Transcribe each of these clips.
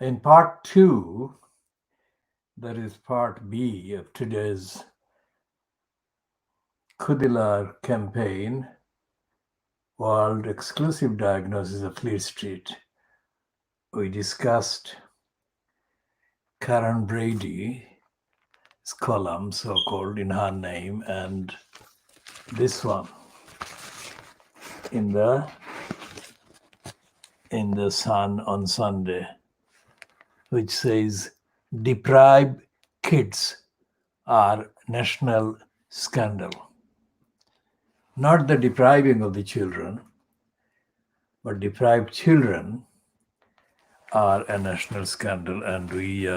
In part two, that is part B of today's KhoodeelaarTV campaign, World Exclusive Diagnosis of Fleet Street, we discussed Karen Brady's column, so-called, in her name, and this one in the Sun on Sunday, which says, "Deprived kids are national scandal." Not the depriving of the children, but deprived children are a national scandal. And we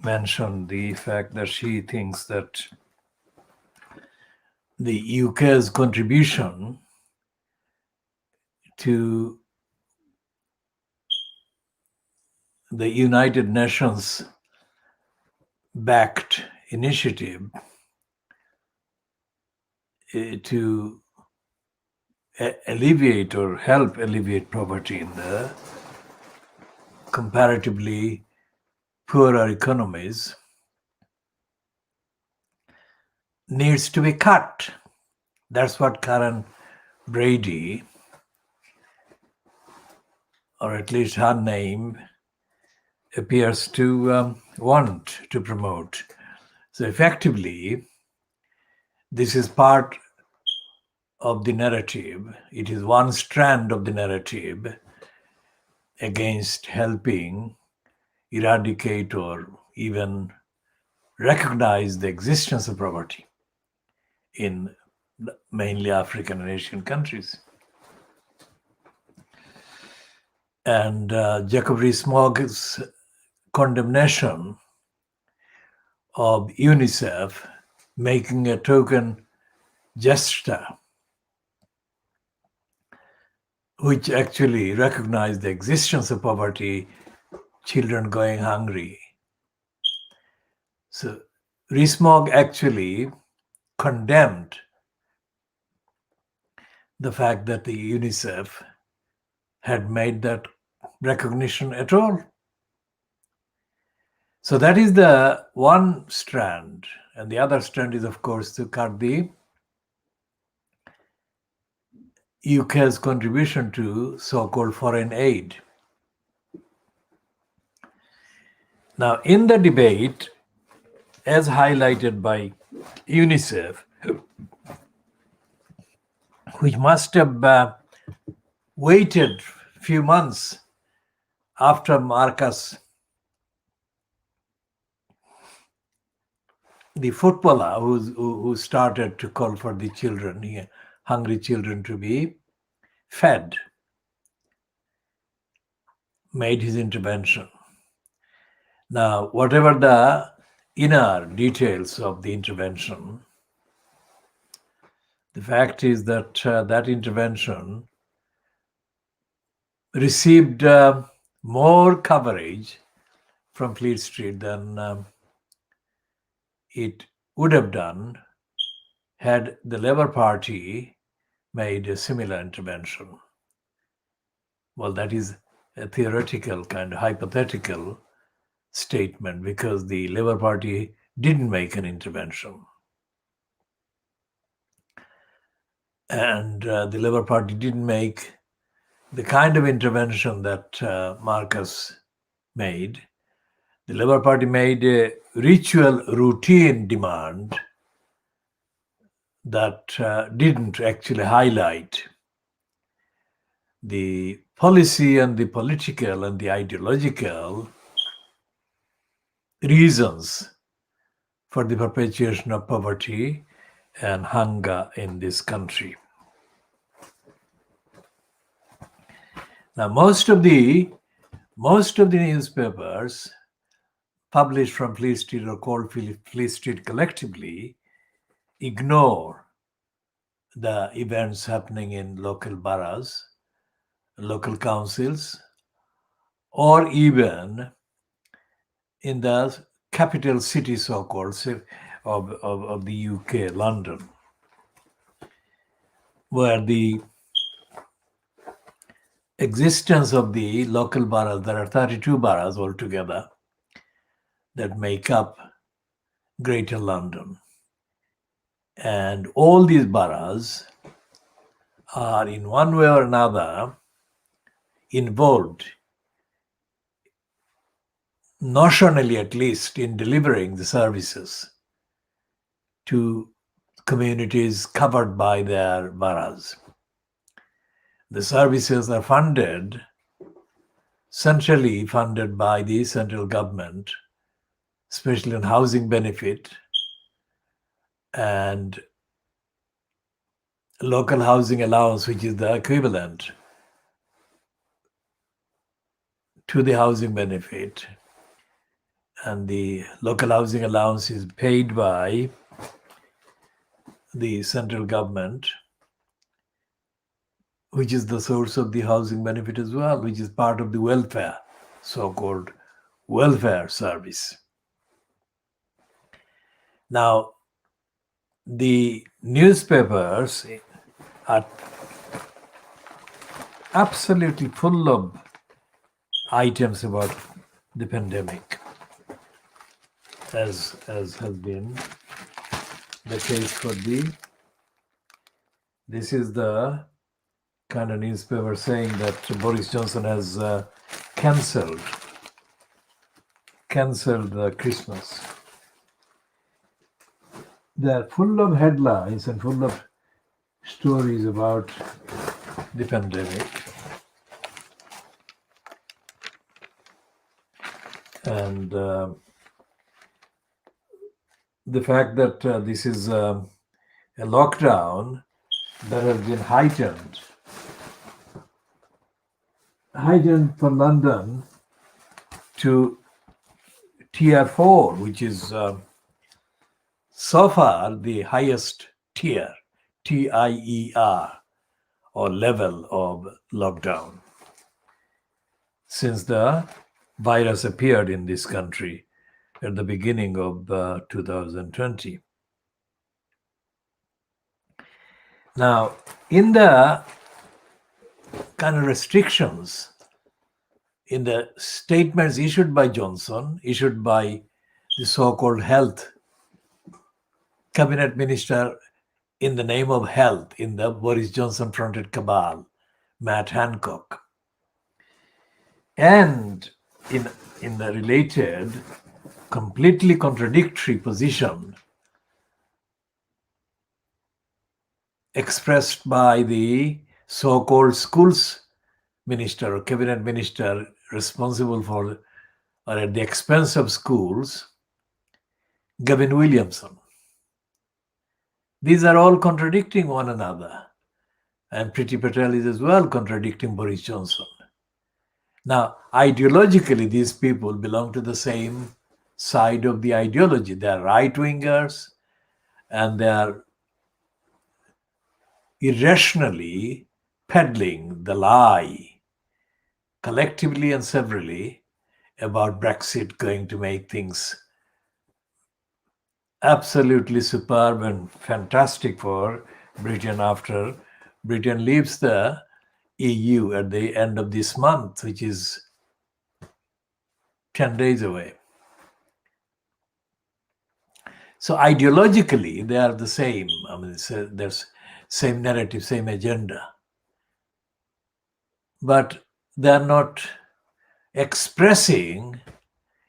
mentioned the fact that she thinks that the UK's contribution to the United Nations backed initiative to alleviate or help alleviate poverty in the comparatively poorer economies needs to be cut. That's what Karen Brady, or at least her name, appears to want to promote. So effectively, this is part of the narrative. It is one strand of the narrative against helping eradicate or even recognize the existence of poverty in mainly African and Asian countries. And Jacob Rees-Mogg's condemnation of UNICEF making a token gesture which actually recognized the existence of poverty, children going hungry. So Rees-Mogg actually condemned the fact that the UNICEF had made that recognition at all. So that is the one strand. And the other strand is, of course, to cut the UK's contribution to so-called foreign aid. Now, in the debate, as highlighted by UNICEF, which must have waited a few months after Marcus, the footballer who started to call for the children, hungry children, to be fed, made his intervention. Now, whatever the inner details of the intervention, the fact is that that intervention received more coverage from Fleet Street than it would have done had the Labour Party made a similar intervention. Well, that is a theoretical, kind of hypothetical statement, because the Labour Party didn't make an intervention. And the Labour Party didn't make the kind of intervention that Marcus made. The Labour Party made a ritual routine demand that didn't actually highlight the policy and the political and the ideological reasons for the perpetuation of poverty and hunger in this country. Now, most of the newspapers published from Fleet Street or called Fleet Street collectively ignore the events happening in local boroughs, local councils, or even in the capital city, so-called, of the UK, London, where the existence of the local boroughs. There are 32 boroughs altogether that make up Greater London. And all these boroughs are in one way or another involved, notionally at least, in delivering the services to communities covered by their boroughs. The services are centrally funded by the central government, especially on housing benefit and local housing allowance, which is the equivalent to the housing benefit. And the local housing allowance is paid by the central government, which is the source of the housing benefit as well, which is part of the welfare, so-called welfare service. Now, the newspapers are absolutely full of items about the pandemic, as has been the case for this is the kind of newspaper saying that Boris Johnson has cancelled the Christmas. They're full of headlines and full of stories about the pandemic. And the fact that this is a lockdown that has been heightened for London to tier 4, which is so far the highest tier, TIER, or level of lockdown, since the virus appeared in this country at the beginning of 2020. Now, in the kind of restrictions, in the statements issued by Johnson, issued by the so-called health cabinet minister in the name of health in the Boris Johnson-fronted cabal, Matt Hancock, and in the related, completely contradictory position expressed by the so-called schools minister or cabinet minister responsible for or at the expense of schools, Gavin Williamson. These are all contradicting one another. And Priti Patel is as well contradicting Boris Johnson. Now, ideologically, these people belong to the same side of the ideology. They are right-wingers and they are irrationally peddling the lie, collectively and severally, about Brexit going to make things absolutely superb and fantastic for Britain after Britain leaves the EU at the end of this month, which is 10 days away. So ideologically, they are the same. I mean, there's same narrative, same agenda. But they're not expressing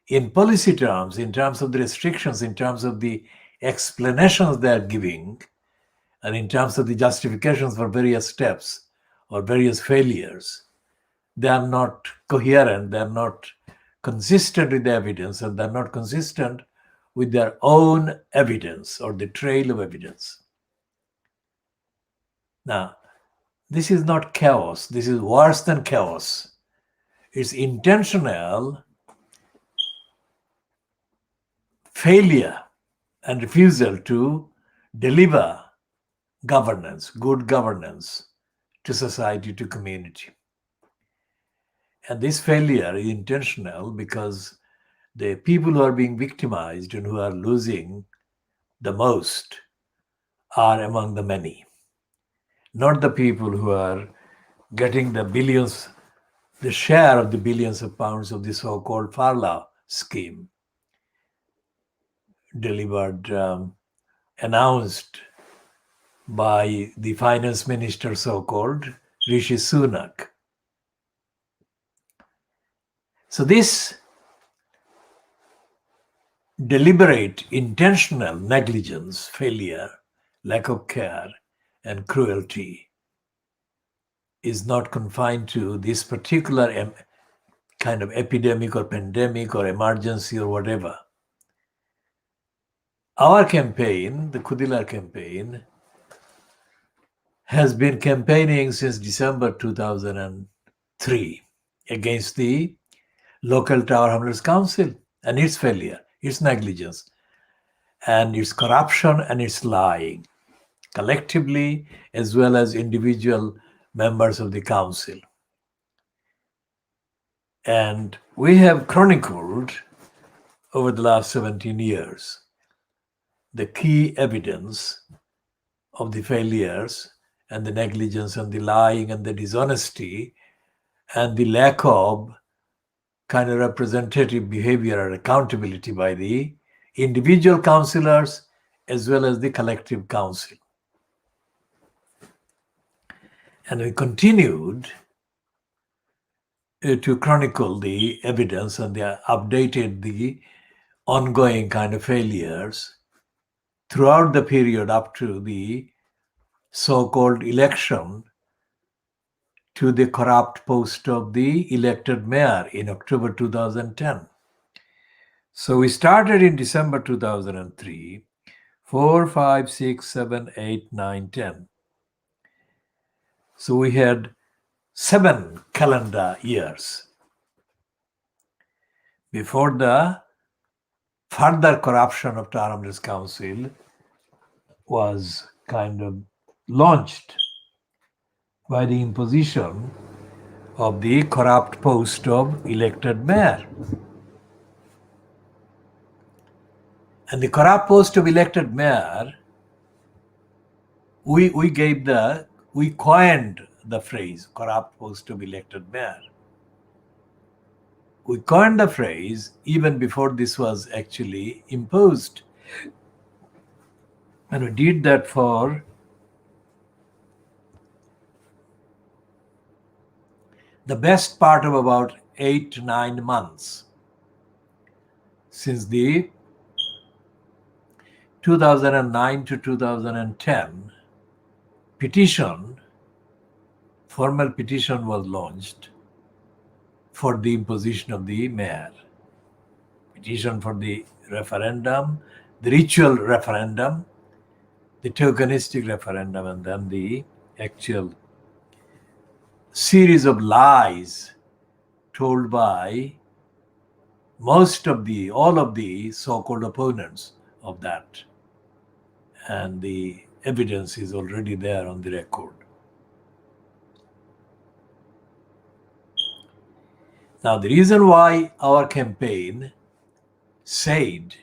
in policy terms, in terms of the restrictions, in terms of the explanations they're giving, and in terms of the justifications for various steps or various failures, they are not coherent, they're not consistent with the evidence, and they're not consistent with their own evidence or the trail of evidence. Now, this is not chaos. This is worse than chaos. It's intentional failure and refusal to deliver governance, good governance to society, to community. And this failure is intentional because the people who are being victimized and who are losing the most are among the many, not the people who are getting the billions the share of the billions of pounds of the so-called Farla scheme delivered, announced by the finance minister, so-called Rishi Sunak. So this deliberate, intentional negligence, failure, lack of care, and cruelty is not confined to this particular kind of epidemic or pandemic or emergency or whatever. Our campaign, the Khoodeelaar campaign, has been campaigning since December 2003 against the local Tower Hamlets Council and its failure, its negligence, and its corruption and its lying, collectively as well as individual members of the council. And we have chronicled over the last 17 years the key evidence of the failures and the negligence and the lying and the dishonesty and the lack of kind of representative behavior and accountability by the individual councillors as well as the collective council. And we continued to chronicle the evidence and they updated the ongoing kind of failures throughout the period up to the so-called election to the corrupt post of the elected mayor in October 2010. So we started in December 2003, 4, 5, 6, 7, 8, 9, 10. So we had 7 calendar years before the further corruption of Tower Hamlets Council was kind of launched by the imposition of the corrupt post of elected mayor. And the corrupt post of elected mayor, we coined the phrase corrupt post of elected mayor. We coined the phrase even before this was actually imposed. And we did that for the best part of about 8 to 9 months since the 2009 to 2010 petition, formal petition was launched for the imposition of the mayor. Petition for the referendum, the ritual referendum, the tokenistic referendum, and then the actual series of lies told by all of the so-called opponents of that. And the evidence is already there on the record. Now, the reason why our campaign said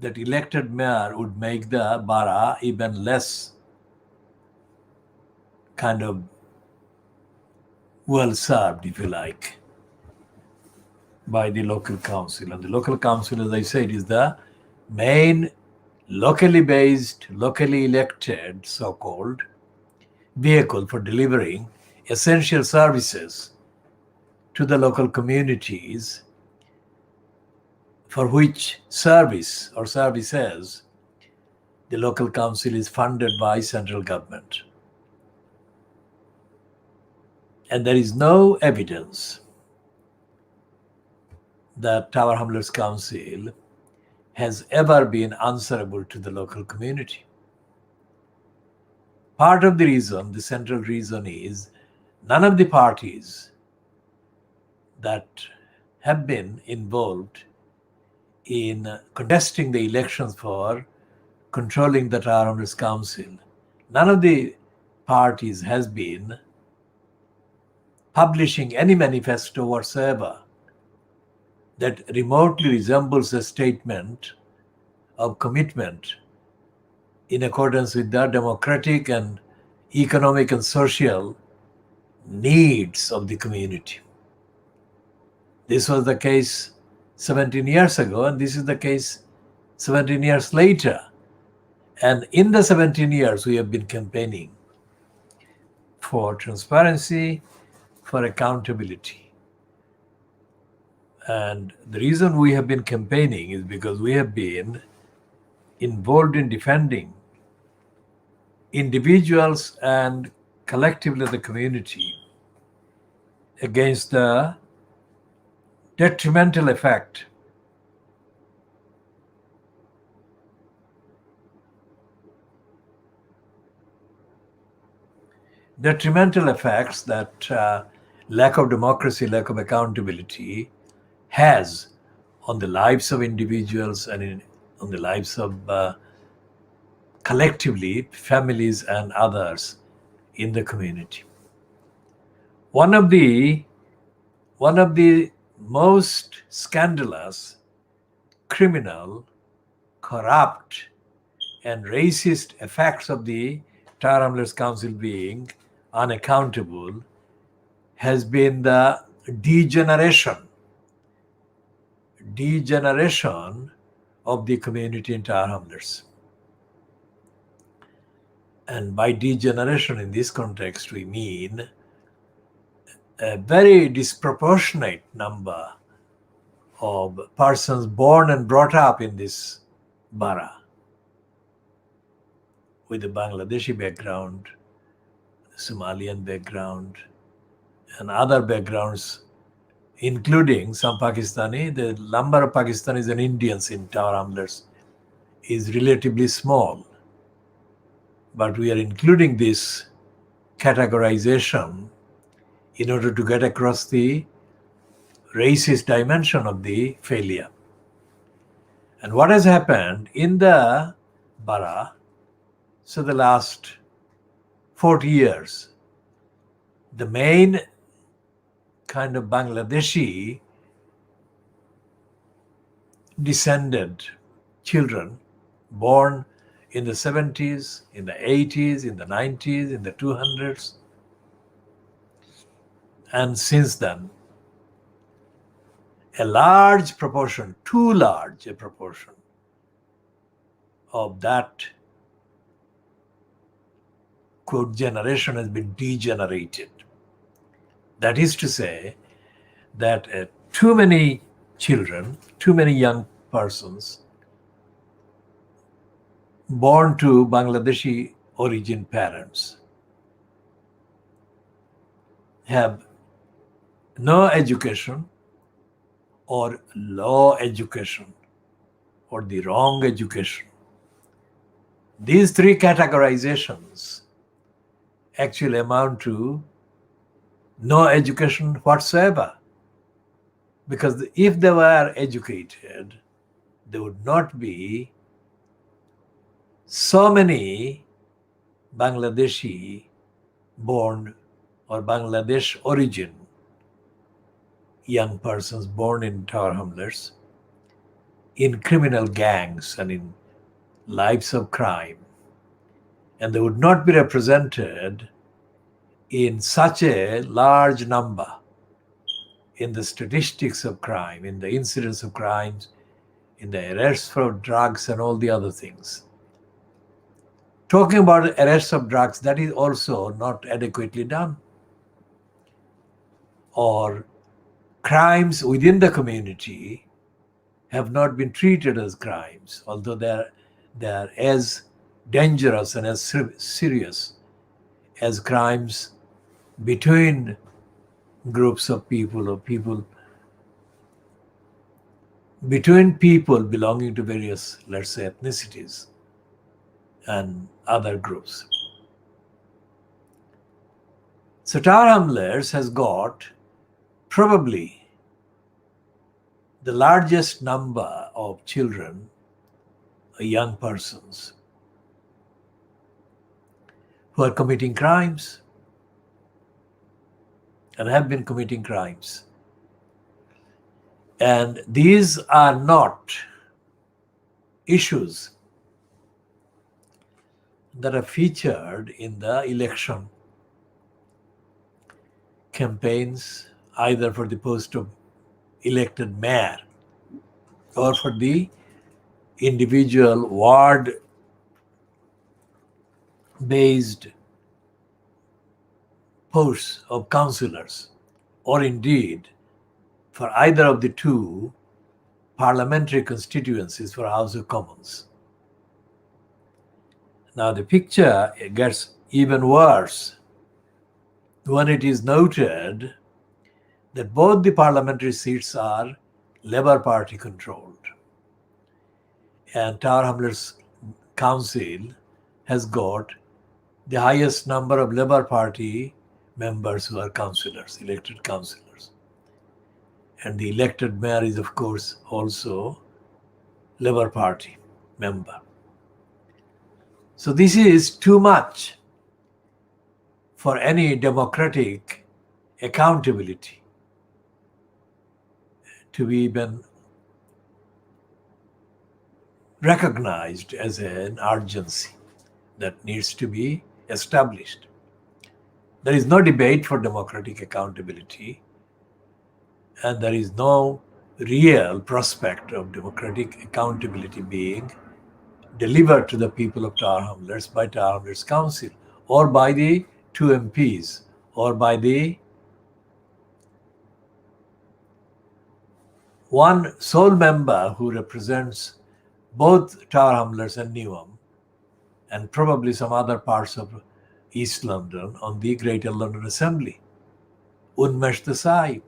that elected mayor would make the borough even less kind of well served, if you like, by the local council. And the local council, as I said, is the main locally based, locally elected, so-called vehicle for delivering essential services to the local communities, for which service or services the local council is funded by central government. And there is no evidence that Tower Hamlets Council has ever been answerable to the local community. Part of the reason, the central reason, is none of the parties that have been involved in contesting the elections for controlling the Tower Hamlets Council, none of the parties has been publishing any manifesto whatsoever that remotely resembles a statement of commitment in accordance with the democratic and economic and social needs of the community. This was the case 17 years ago, and this is the case 17 years later. And in the 17 years, we have been campaigning for transparency, for accountability. And the reason we have been campaigning is because we have been involved in defending individuals and collectively the community against the detrimental effects that lack of democracy, lack of accountability has on the lives of individuals and on the lives of collectively families and others in the community. One of the most scandalous, criminal, corrupt, and racist effects of the Tower Hamlets Council being unaccountable has been the degeneration of the community in Tower Hamlets. And by degeneration in this context, we mean a very disproportionate number of persons born and brought up in this borough with a Bangladeshi background, Somalian background, and other backgrounds, including some Pakistani. The number of Pakistanis and Indians in Tower Hamlets is relatively small, but we are including this categorization in order to get across the racist dimension of the failure. And what has happened in the borough, so the last 40 years, the main kind of Bangladeshi descended children born in the 70s, in the 80s, in the 90s, in the 200s, and since then, a large proportion, too large a proportion of that quote generation has been degenerated. That is to say that too many children, too many young persons born to Bangladeshi origin parents have no education or low education or the wrong education. These three categorizations actually amount to no education whatsoever. Because if they were educated, there would not be so many Bangladeshi born or Bangladesh origin young persons born in Tower Hamlets in criminal gangs and in lives of crime. And they would not be represented in such a large number in the statistics of crime, in the incidence of crimes, in the arrests for drugs and all the other things. Talking about arrests of drugs, that is also not adequately done. Or crimes within the community have not been treated as crimes, although they are as dangerous and as serious as crimes between groups of people or between people belonging to various, let's say, ethnicities and other groups. So Tower Hamlets has got probably the largest number of children, young persons, who are committing crimes and have been committing crimes. And these are not issues that are featured in the election campaigns, either for the post of elected mayor or for the individual ward-based posts of councillors, or indeed for either of the two parliamentary constituencies for House of Commons. Now the picture gets even worse when it is noted that both the parliamentary seats are Labour Party controlled. And Tower Hamlets Council has got the highest number of Labour Party members who are councillors, elected councillors. And the elected mayor is, of course, also Labour Party member. So this is too much for any democratic accountability to be even recognized as an urgency that needs to be established. There is no debate for democratic accountability, and there is no real prospect of democratic accountability being delivered to the people of Tower Hamlets by Tower Hamlets Council, or by the two MPs, or by the one sole member who represents both Tower Hamlets and Newham, and probably some other parts of East London on the Greater London Assembly, Unmesh Desai.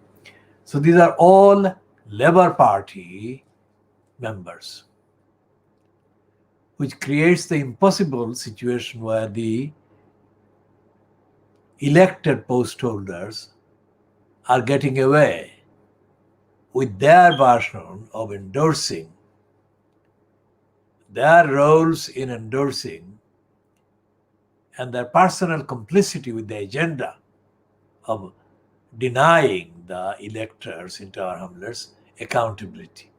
So these are all Labour Party members, which creates the impossible situation where the elected post holders are getting away with their version of endorsing, their roles in endorsing, and their personal complicity with the agenda of denying the electors in Tower Hamlets accountability.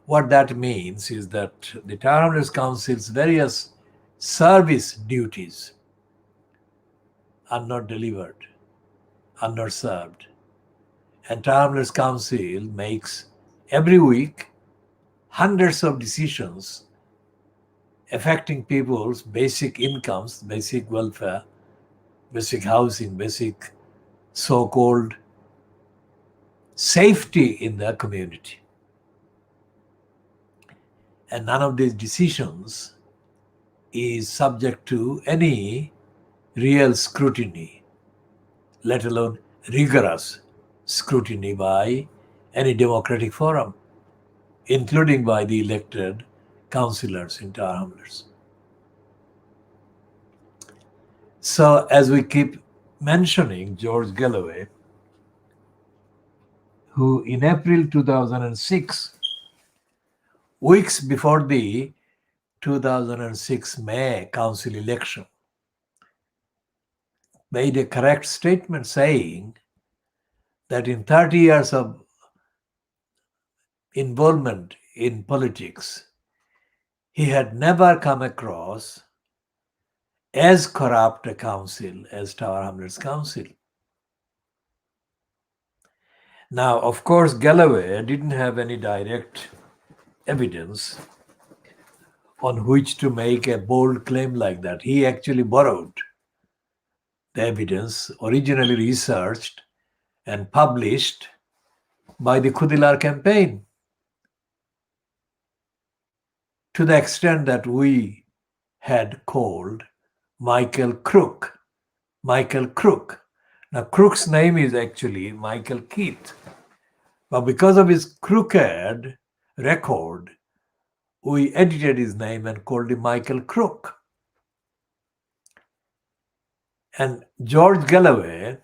What that means is that the Tower Hamlets Council's various service duties are not delivered, are not served. And Tower Hamlets Council makes every week hundreds of decisions affecting people's basic incomes, basic welfare, basic housing, basic so-called safety in their community. And none of these decisions is subject to any real scrutiny, let alone rigorous scrutiny by any democratic forum, including by the elected councillors in Tower Hamlets. So as we keep mentioning George Galloway, who in April 2006, weeks before the 2006 May Council election, made a correct statement saying that in 30 years of involvement in politics, he had never come across as corrupt a council as Tower Hamlets Council. Now, of course, Galloway didn't have any direct evidence on which to make a bold claim like that. He actually borrowed the evidence originally researched and published by the Khoodeelaar campaign, to the extent that we had called Michael Crook. Michael Crook. Now, Crook's name is actually Michael Keith. But because of his crooked record, we edited his name and called him Michael Crook. And George Galloway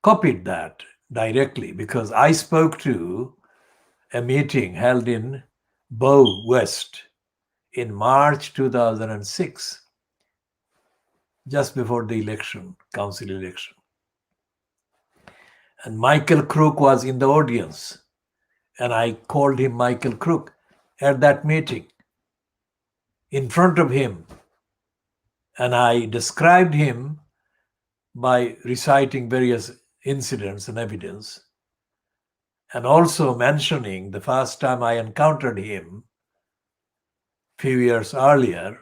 copied that directly, because I spoke to a meeting held in Bow West in March 2006, just before the election, council election. And Michael Crook was in the audience, and I called him Michael Crook at that meeting in front of him. And I described him by reciting various incidents and evidence, and also mentioning the first time I encountered him a few years earlier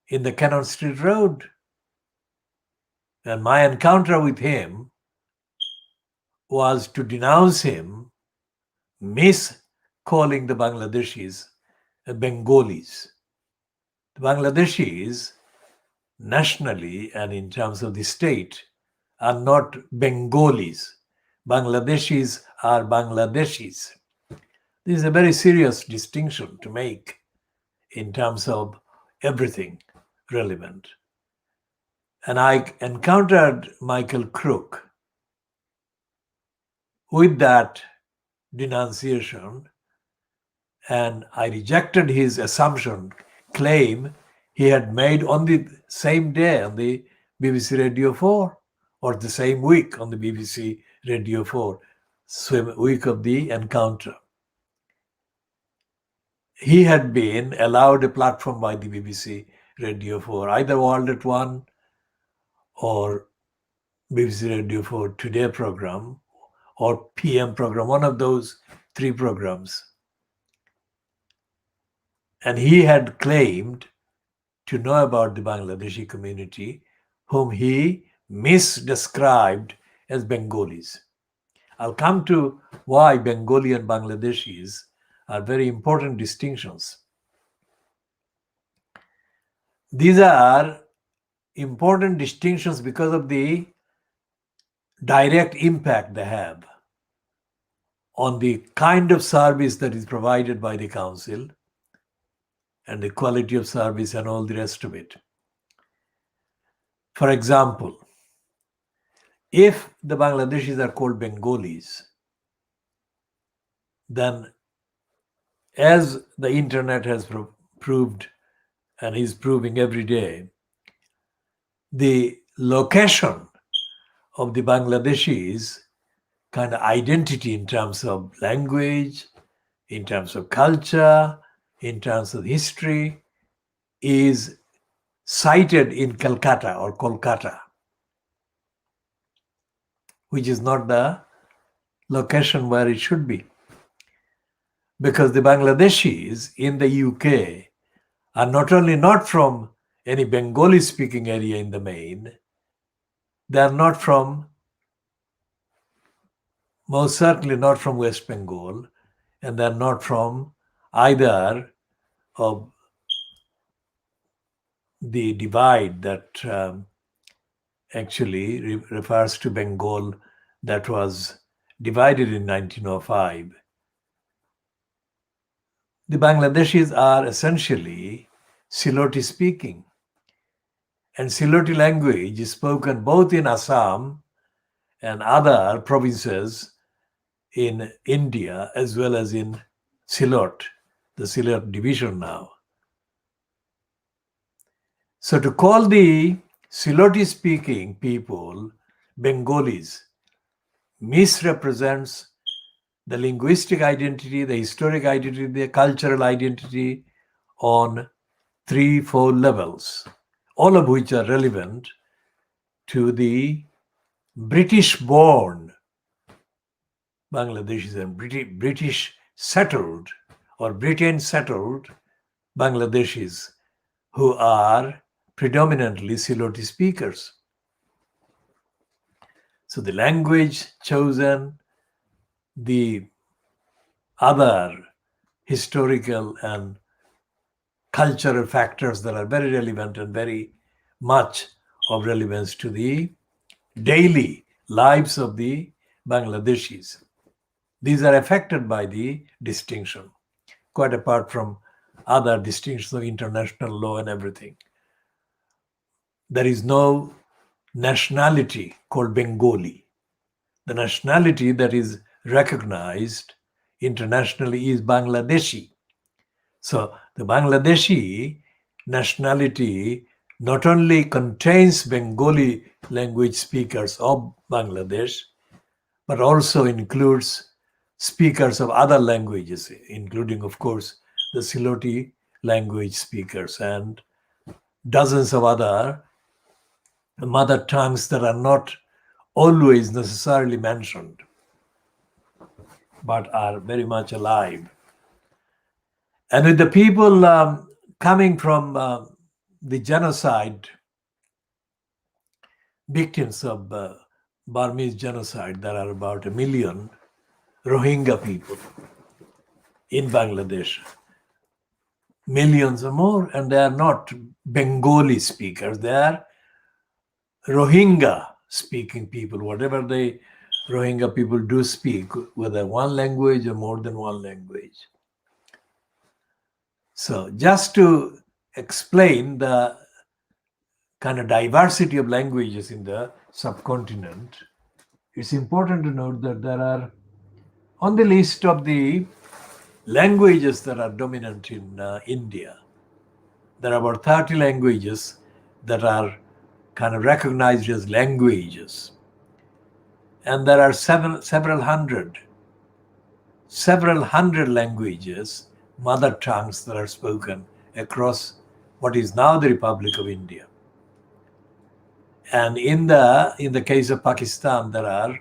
in the Cannon Street Road. And my encounter with him was to denounce him, calling the Bangladeshis Bengalis. The Bangladeshis, nationally and in terms of the state, are not Bengalis. Bangladeshis are Bangladeshis. This is a very serious distinction to make in terms of everything relevant. And I encountered Michael Crook with that denunciation, and I rejected his claim he had made on the same day on the BBC Radio 4, or the same week on the BBC Radio 4, week of the encounter. He had been allowed a platform by the BBC Radio 4, either World at One or BBC Radio 4 Today program or PM program, one of those three programs. And he had claimed to know about the Bangladeshi community, whom he misdescribed as Bengalis. I'll come to why Bengali and Bangladeshis are very important distinctions. These are important distinctions because of the direct impact they have on the kind of service that is provided by the council and the quality of service and all the rest of it. For example, if the Bangladeshis are called Bengalis, then as the internet has proved and is proving every day, the location of the Bangladeshis' kind of identity in terms of language, in terms of culture, in terms of history, is cited in Calcutta or Kolkata, which is not the location where it should be. Because the Bangladeshis in the UK are not only not from any Bengali speaking area in the main, they are not from, most certainly not from West Bengal, and they are not from either of the divide that actually refers to Bengal that was divided in 1905. The Bangladeshis are essentially Siloti speaking, and Siloti language is spoken both in Assam and other provinces in India, as well as in Silot, the Silot division now. So to call the Siloti speaking people Bengalis misrepresents the linguistic identity, the historic identity, the cultural identity on 3-4 levels, all of which are relevant to the British-born Bangladeshis and British settled or Britain-settled Bangladeshis who are predominantly Siloti speakers. So the language chosen, the other historical and cultural factors that are very relevant and very much of relevance to the daily lives of the Bangladeshis. These are affected by the distinction, quite apart from other distinctions of international law and everything. There is no nationality called Bengali. The nationality that is recognized internationally is Bangladeshi. So the Bangladeshi nationality not only contains Bengali language speakers of Bangladesh, but also includes speakers of other languages, including, of course, the Siloti language speakers and dozens of other mother tongues that are not always necessarily mentioned, but are very much alive. And with the people coming from the genocide, victims of Burmese genocide, there are about 1 million Rohingya people in Bangladesh, millions or more, and they are not Bengali speakers, they are Rohingya speaking people, whatever the Rohingya people do speak, whether one language or more than one language. So just to explain the kind of diversity of languages in the subcontinent, it's important to note that there are, on the list of the languages that are dominant in India, there are about 30 languages that are kind of recognized as languages. And there are several hundred languages, mother tongues that are spoken across what is now the Republic of India. And in the case of Pakistan, there are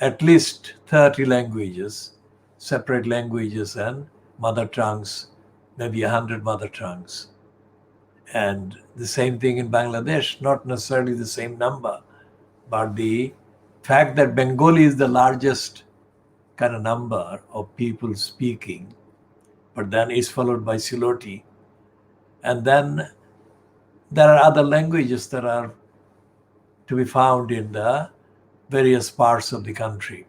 at least 30 languages, separate languages and mother tongues, maybe 100 mother tongues. And the same thing in Bangladesh, not necessarily the same number, but the fact that Bengali is the largest kind of number of people speaking, but then is followed by Siloti. And then there are other languages that are to be found in the various parts of the country.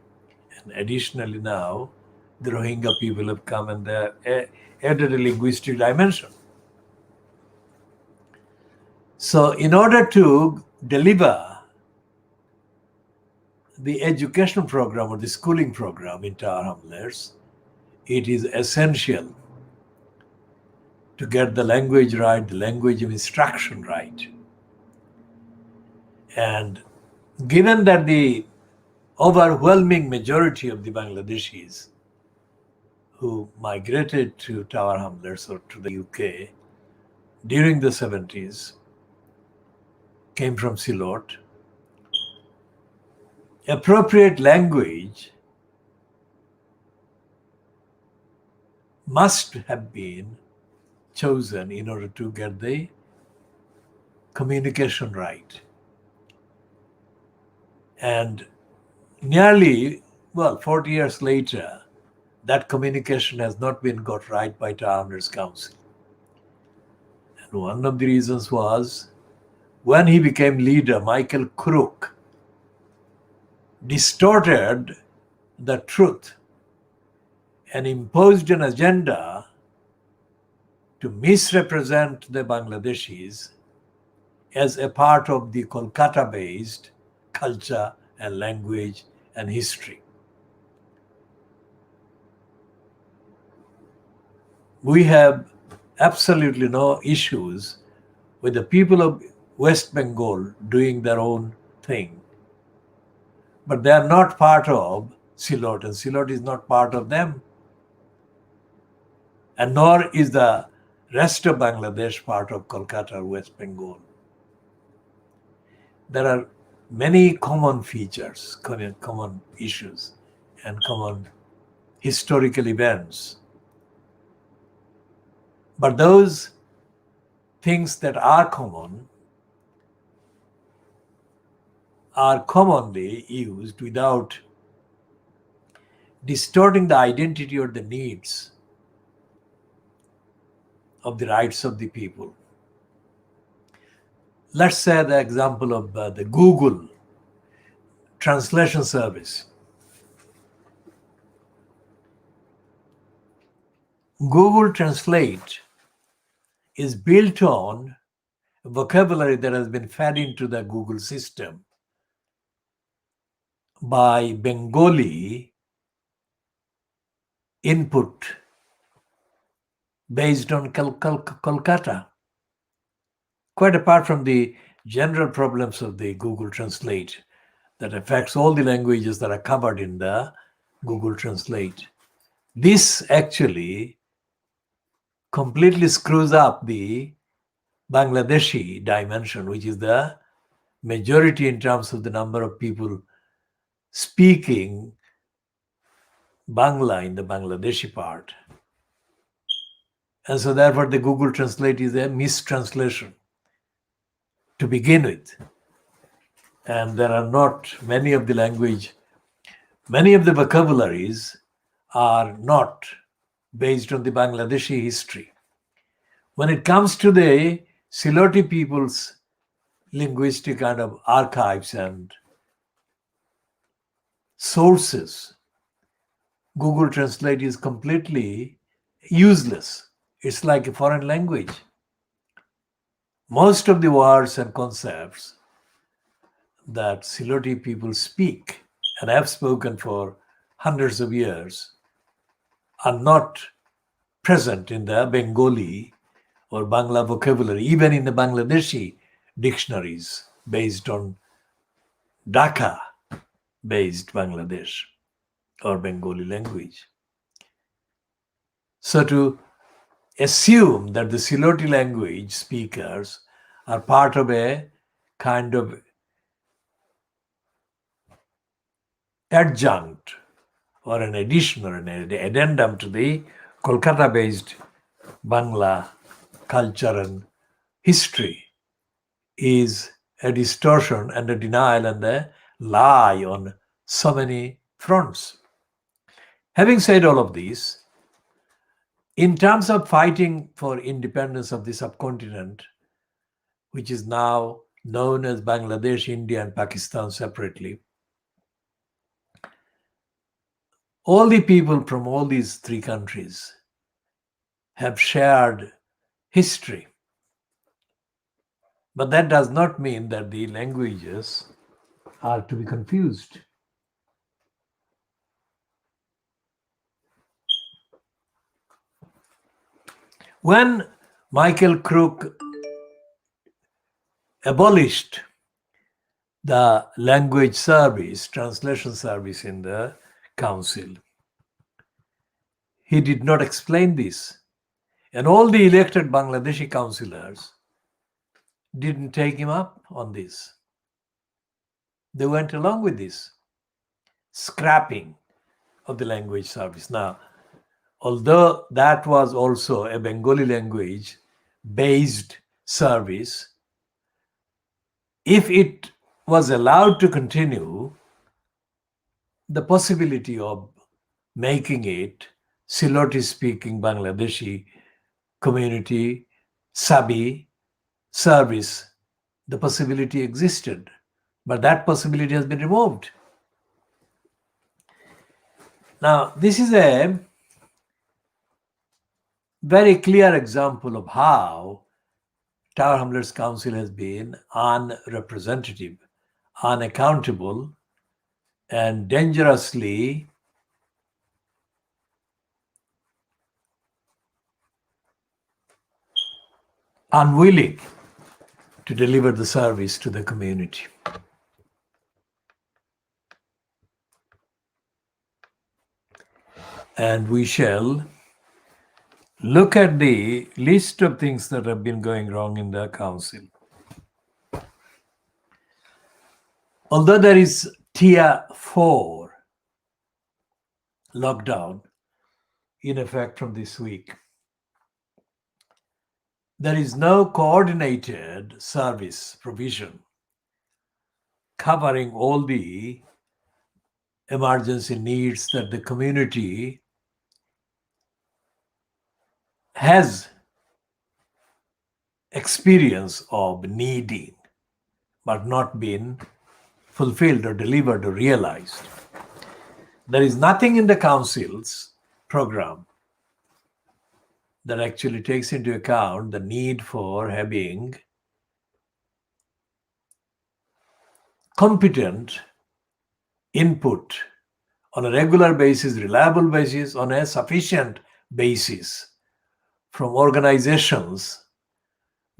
And additionally now, the Rohingya people have come and they added a linguistic dimension. So in order to deliver the education program or the schooling program in Tower Hamlets, it is essential to get the language right, the language of instruction right. And given that the overwhelming majority of the Bangladeshis who migrated to Tower Hamlets or to the UK during the 70s came from Silot, appropriate language must have been chosen in order to get the communication right. And nearly, 40 years later, that communication has not been got right by Tower Hamlets Council. And one of the reasons was when he became leader, Michael Crook distorted the truth and imposed an agenda to misrepresent the Bangladeshis as a part of the Kolkata-based culture and language and history. We have absolutely no issues with the people of West Bengal doing their own thing. But they are not part of Silot, and Silot is not part of them. And nor is the rest of Bangladesh part of Kolkata or West Bengal. There are many common features, common issues, and common historical events. But those things that are common are commonly used without distorting the identity or the needs of the rights of the people. Let's say the example of the Google translation service. Google Translate is built on vocabulary that has been fed into the Google system by Bengali input based on Kolkata. Quite apart from the general problems of the Google Translate that affects all the languages that are covered in the Google Translate. This actually completely screws up the Bangladeshi dimension, which is the majority in terms of the number of people speaking Bangla in the Bangladeshi part. And so therefore the Google Translate is a mistranslation to begin with. And there are not many of the vocabularies are not based on the Bangladeshi history. When it comes to the Siloti people's linguistic kind of archives and sources, Google Translate is completely useless. It's like a foreign language. Most of the words and concepts that Siloti people speak and have spoken for hundreds of years are not present in the Bengali or Bangla vocabulary, even in the Bangladeshi dictionaries based on Dhaka-based Bangladesh or Bengali language. So to assume that the Siloti language speakers are part of a kind of adjunct or an addition or an addendum to the Kolkata-based Bangla culture and history is a distortion and a denial and a lie on so many fronts. Having said all of this, in terms of fighting for independence of the subcontinent, which is now known as Bangladesh, India, and Pakistan separately, all the people from all these three countries have shared history. But that does not mean that the languages are to be confused. When Michael Crook abolished the language service, translation service in the council, he did not explain this. And all the elected Bangladeshi councillors didn't take him up on this. They went along with this scrapping of the language service. Now, although that was also a Bengali language based service, if it was allowed to continue, the possibility of making it Siloti speaking Bangladeshi community Sabi service, the possibility existed, but that possibility has been removed. Now, this is a very clear example of how Tower Hamlets Council has been unrepresentative, unaccountable, and dangerously unwilling to deliver the service to the community. And we shall look at the list of things that have been going wrong in the council. Although there is Tier 4 lockdown in effect from this week, there is no coordinated service provision covering all the emergency needs that the community has experience of needing but not been fulfilled or delivered or realized. There is nothing in the council's program that actually takes into account the need for having competent input on a regular basis, reliable basis, on a sufficient basis from organizations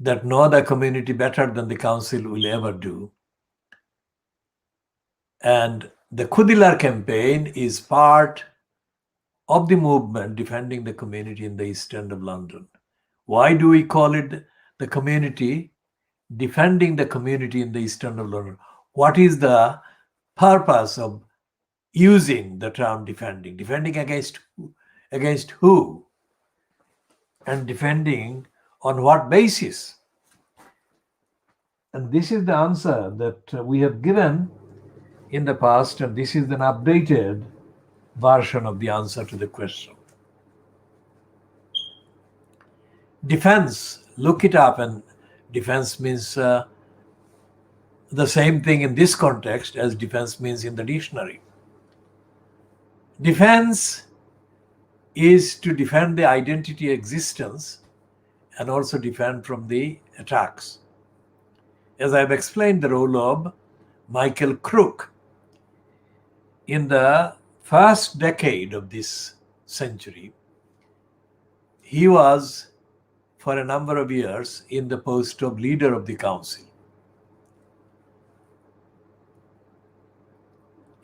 that know the community better than the council will ever do. And the Khoodeelaar campaign is part of the movement defending the community in the East End of London. Why do we call it the community? defending the community in the eastern of London. What is the purpose of using the term defending? Defending against who? And defending on what basis? And this is the answer that we have given in the past, and this is an updated version of the answer to the question. Defense, look it up, and defense means the same thing in this context as defense means in the dictionary. Defense is to defend the identity existence and also defend from the attacks. As I have explained, the role of Michael Crook in the first decade of this century, he was for a number of years in the post of leader of the council.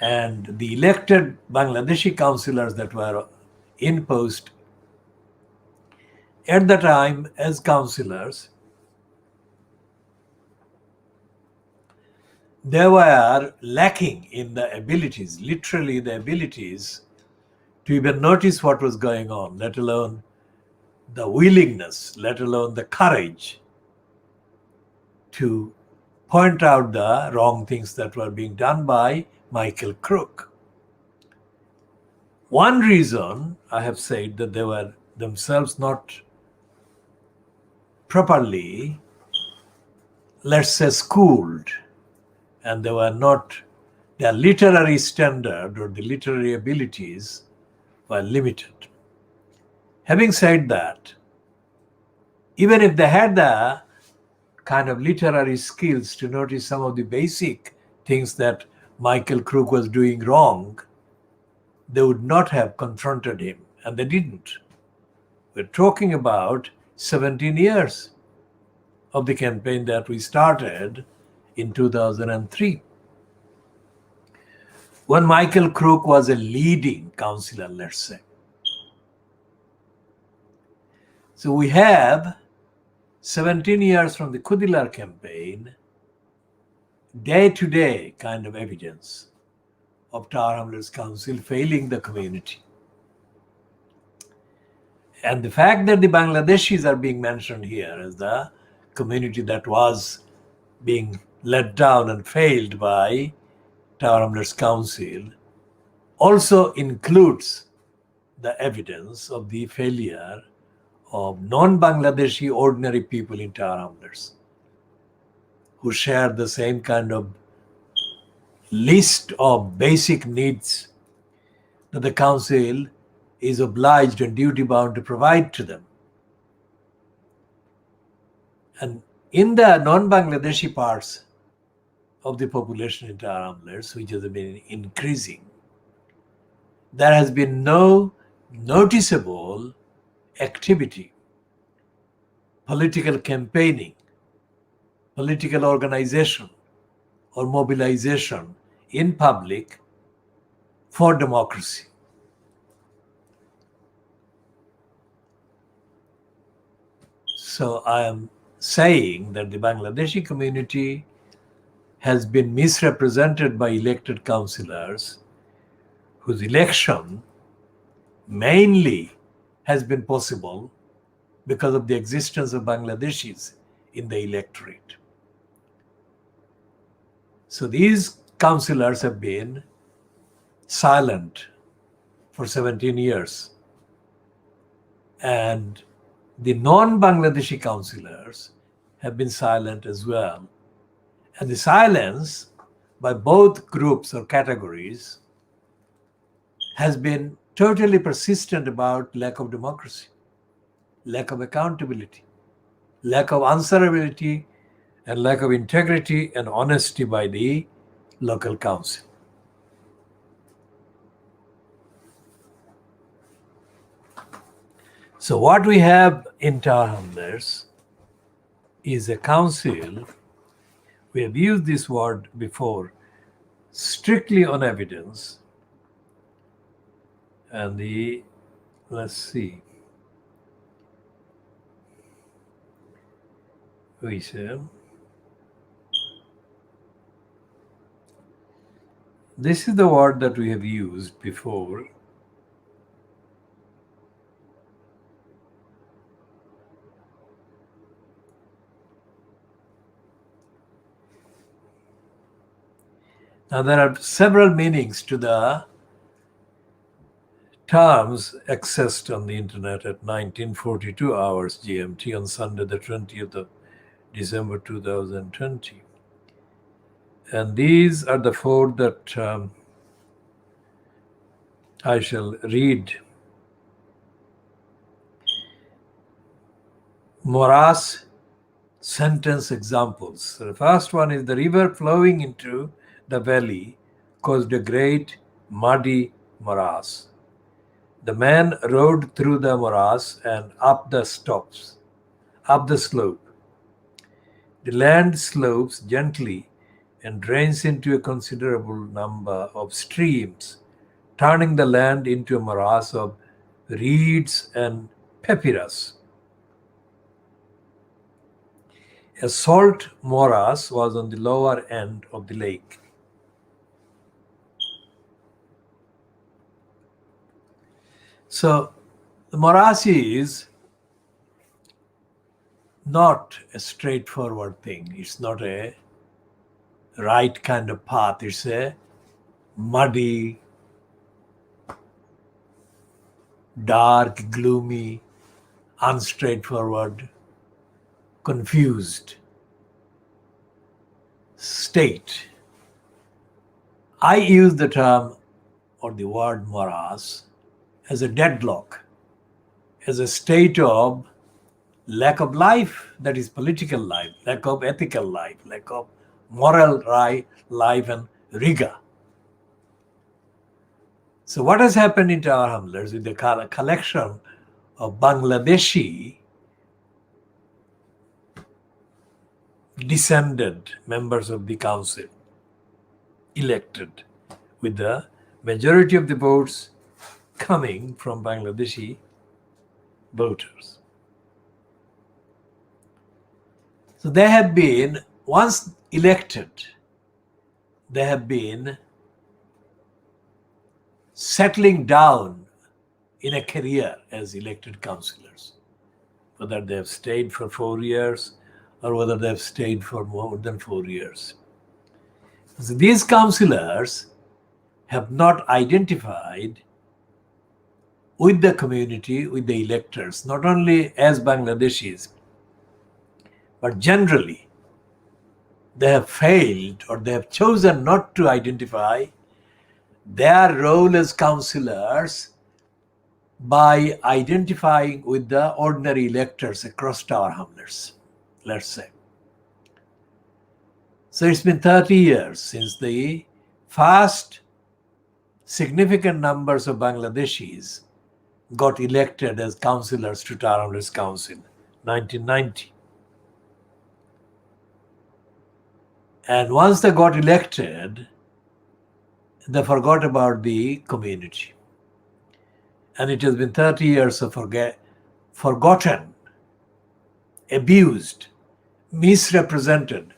And the elected Bangladeshi councillors that were in post at the time as councillors, they were lacking in the abilities, literally the abilities to even notice what was going on, let alone the willingness, let alone the courage to point out the wrong things that were being done by Michael Crook. One reason I have said that they were themselves not properly, let's say, schooled, and they were not, their literary standard or the literary abilities were limited. Having said that, even if they had the kind of literary skills to notice some of the basic things that Michael Crook was doing wrong, they would not have confronted him, and they didn't. We're talking about 17 years of the campaign that we started in 2003. When Michael Crook was a leading councillor, let's say. So we have 17 years from the Khoodeelaar campaign, day-to-day kind of evidence of Tower Hamlets Council failing the community. And the fact that the Bangladeshis are being mentioned here as the community that was being let down and failed by Tower Hamlets Council also includes the evidence of the failure of non-Bangladeshi ordinary people in Tower Hamlets who share the same kind of list of basic needs that the council is obliged and duty-bound to provide to them. And in the non-Bangladeshi parts of the population in Tower Hamlets, which has been increasing, there has been no noticeable activity, political campaigning, political organization, or mobilization in public for democracy. So I am saying that the Bangladeshi community has been misrepresented by elected councillors whose election mainly has been possible because of the existence of Bangladeshis in the electorate. So these councillors have been silent for 17 years. And the non-Bangladeshi councillors have been silent as well. And the silence by both groups or categories has been totally persistent about lack of democracy, lack of accountability, lack of answerability, and lack of integrity and honesty by the local council. So what we have in Tower Hamlets is a council, we have used this word before, strictly on evidence. And let's see, we said, This is the word that we have used before. Now, there are several meanings to the terms accessed on the internet at 1942 hours GMT on Sunday, the 20th of December 2020. And these are the four that I shall read. Morass sentence examples. So the first one is the river flowing into the valley caused a great muddy morass. The man rode through the morass and up the slope. The land slopes gently and drains into a considerable number of streams, turning the land into a morass of reeds and papyrus. A salt morass was on the lower end of the lake. So the morass is not a straightforward thing. It's not a right kind of path. It's a muddy, dark, gloomy, unstraightforward, confused state. I use the term or the word morass as a deadlock, as a state of lack of life, that is political life, lack of ethical life, lack of moral life and rigor. So what has happened in Tower Hamlets with the collection of Bangladeshi descended members of the council, elected with the majority of the votes coming from Bangladeshi voters. So they have been, once elected, they have been settling down in a career as elected councillors, whether they have stayed for 4 years or whether they have stayed for more than 4 years. So these councillors have not identified with the community, with the electors, not only as Bangladeshis, but generally. They have failed or they have chosen not to identify their role as councillors by identifying with the ordinary electors across Tower Hamlets, let's say. So it's been 30 years since the first significant numbers of Bangladeshis got elected as councillors to Tower Hamlets Council, 1990. And once they got elected, they forgot about the community. And it has been 30 years of forgotten, abused, misrepresented,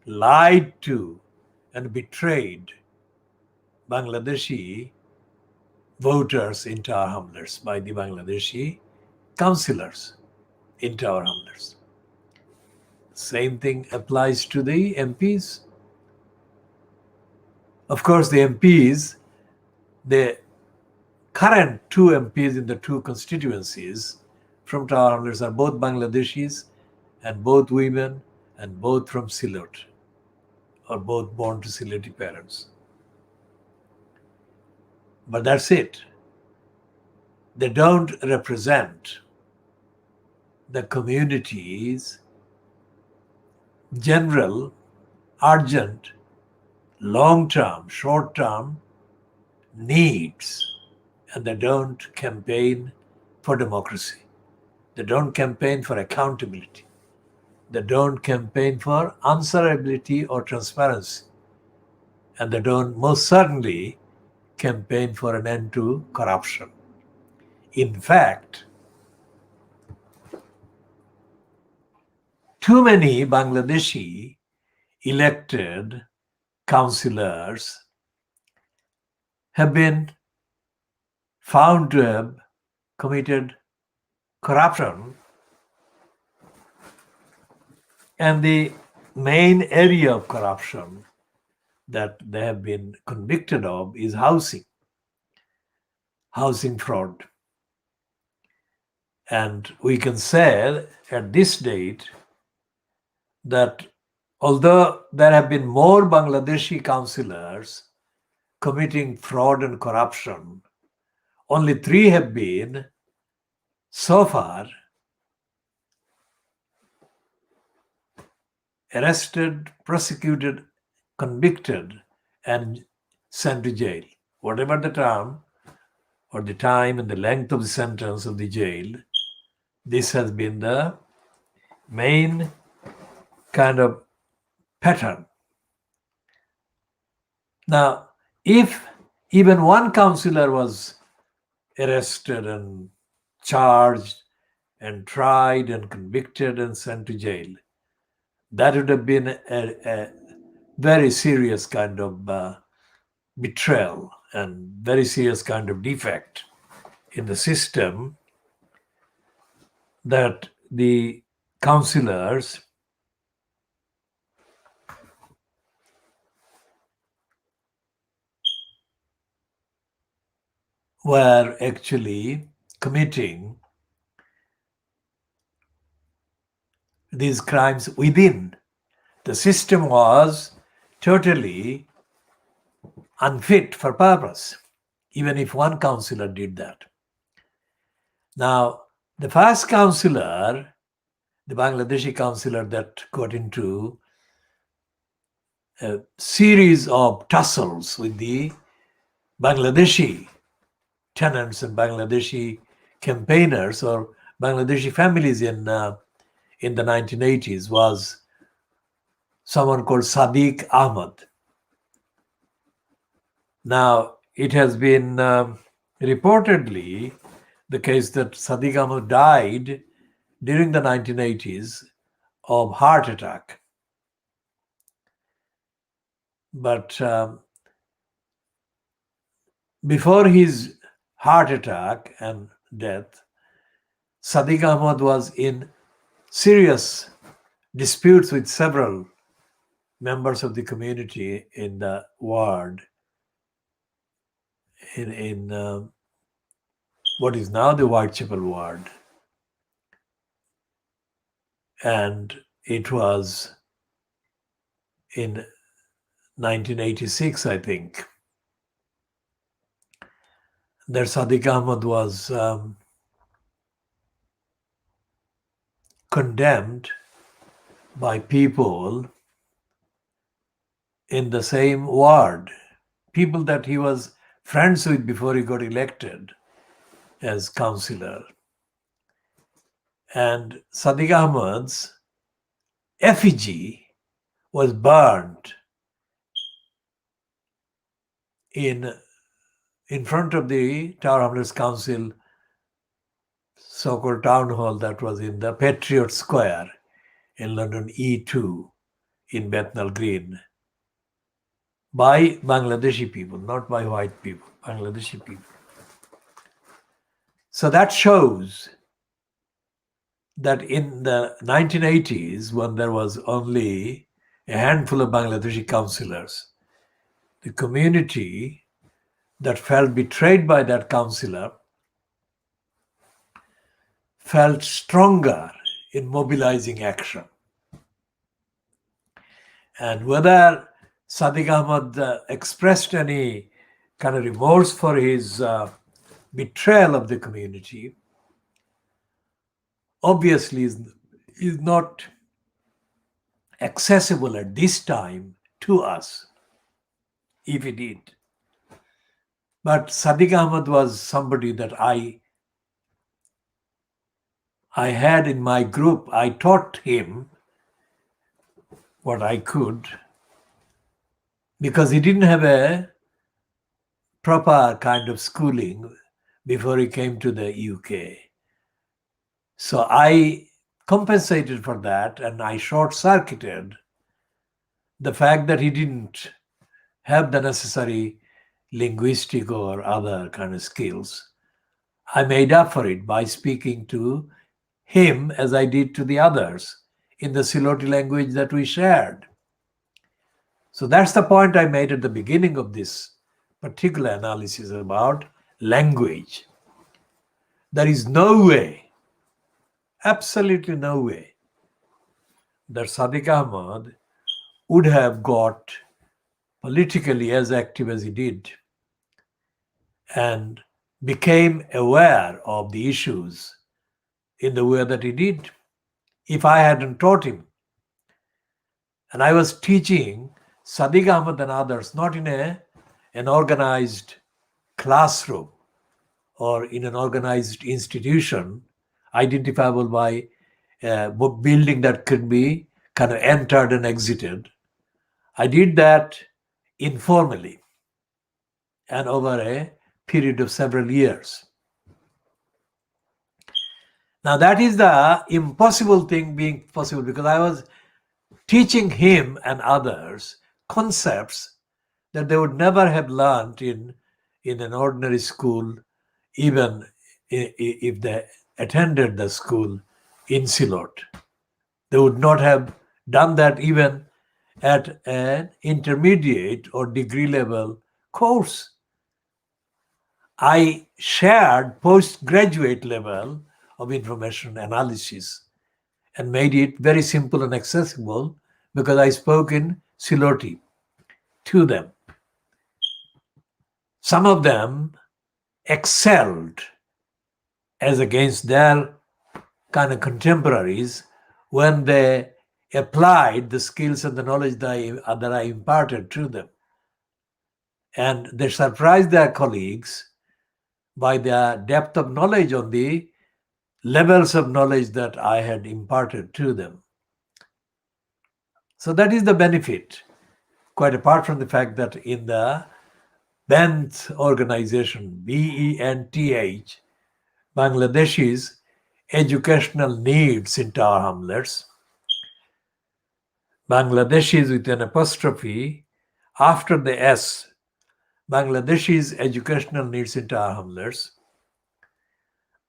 lied to, and betrayed Bangladeshi voters in Tower Hamlets by the Bangladeshi councillors in Tower Hamlets. Same thing applies to the MPs. Of course, the MPs, the current two MPs in the two constituencies from Tower Hamlets are both Bangladeshis and both women and both from Sylhet, or both born to Sylheti parents. But that's it. They don't represent the community's general, urgent, long-term, short-term needs, and they don't campaign for democracy. They don't campaign for accountability. They don't campaign for answerability or transparency. And they don't most certainly campaign for an end to corruption. In fact, too many Bangladeshi elected councillors have been found to have committed corruption, and the main area of corruption that they have been convicted of is housing fraud. And we can say at this date that although there have been more Bangladeshi councillors committing fraud and corruption, only 3 have been so far arrested, prosecuted, convicted, and sent to jail. Whatever the term or the time and the length of the sentence of the jail, this has been the main kind of pattern. Now, if even one councillor was arrested and charged and tried and convicted and sent to jail, that would have been a very serious kind of betrayal and very serious kind of defect in the system, that the councillors were actually committing these crimes within. The system was totally unfit for purpose, even if one councillor did that. Now, the first councillor, the Bangladeshi councillor that got into a series of tussles with the Bangladeshi tenants and Bangladeshi campaigners or Bangladeshi families in the 1980s, was someone called Sadiq Ahmad. Now, it has been reportedly the case that Sadiq Ahmad died during the 1980s of heart attack. But before his heart attack and death, Sadiq Ahmad was in serious disputes with several members of the community in the ward, in what is now the Whitechapel ward. And it was in 1986, I think, that Sadiq Ahmad was condemned by people in the same ward, people that he was friends with before he got elected as councillor. And Sadiq Ahmad's effigy was burned in front of the Tower Hamlets Council so-called town hall that was in the Patriot Square in London E2 in Bethnal Green, by Bangladeshi people, not by white people, Bangladeshi people. So that shows that in the 1980s, when there was only a handful of Bangladeshi councillors, the community that felt betrayed by that councillor felt stronger in mobilizing action. And whether Sadiq Ahmad expressed any kind of remorse for his betrayal of the community, obviously is not accessible at this time to us, if he did. But Sadiq Ahmad was somebody that I had in my group. I taught him what I could, because he didn't have a proper kind of schooling before he came to the UK. So I compensated for that, and I short-circuited the fact that he didn't have the necessary linguistic or other kind of skills, I made up for it by speaking to him as I did to the others in the Siloti language that we shared. So that's the point I made at the beginning of this particular analysis about language. There is no way, absolutely no way, that Sadiq Ahmad would have got politically as active as he did and became aware of the issues in the way that he did if I hadn't taught him. And I was teaching Sadiq Ahmad and others not in an organized classroom or in an organized institution identifiable by a building that could be kind of entered and exited. I did that informally and over a period of several years. Now that is the impossible thing being possible because I was teaching him and others concepts that they would never have learned in an ordinary school, even if they attended the school in Silot. They would not have done that even at an intermediate or degree level course. I shared postgraduate level of information analysis and made it very simple and accessible because I spoke in Siloti to them. Some of them excelled as against their kind of contemporaries when they applied the skills and the knowledge that I imparted to them. And they surprised their colleagues by their depth of knowledge on the levels of knowledge that I had imparted to them. So that is the benefit, quite apart from the fact that in the Benth organization, BENTH, Bangladeshis educational needs in Tower Hamlets, Bangladeshis with an apostrophe after the S, Bangladeshis educational needs in Tower Hamlets,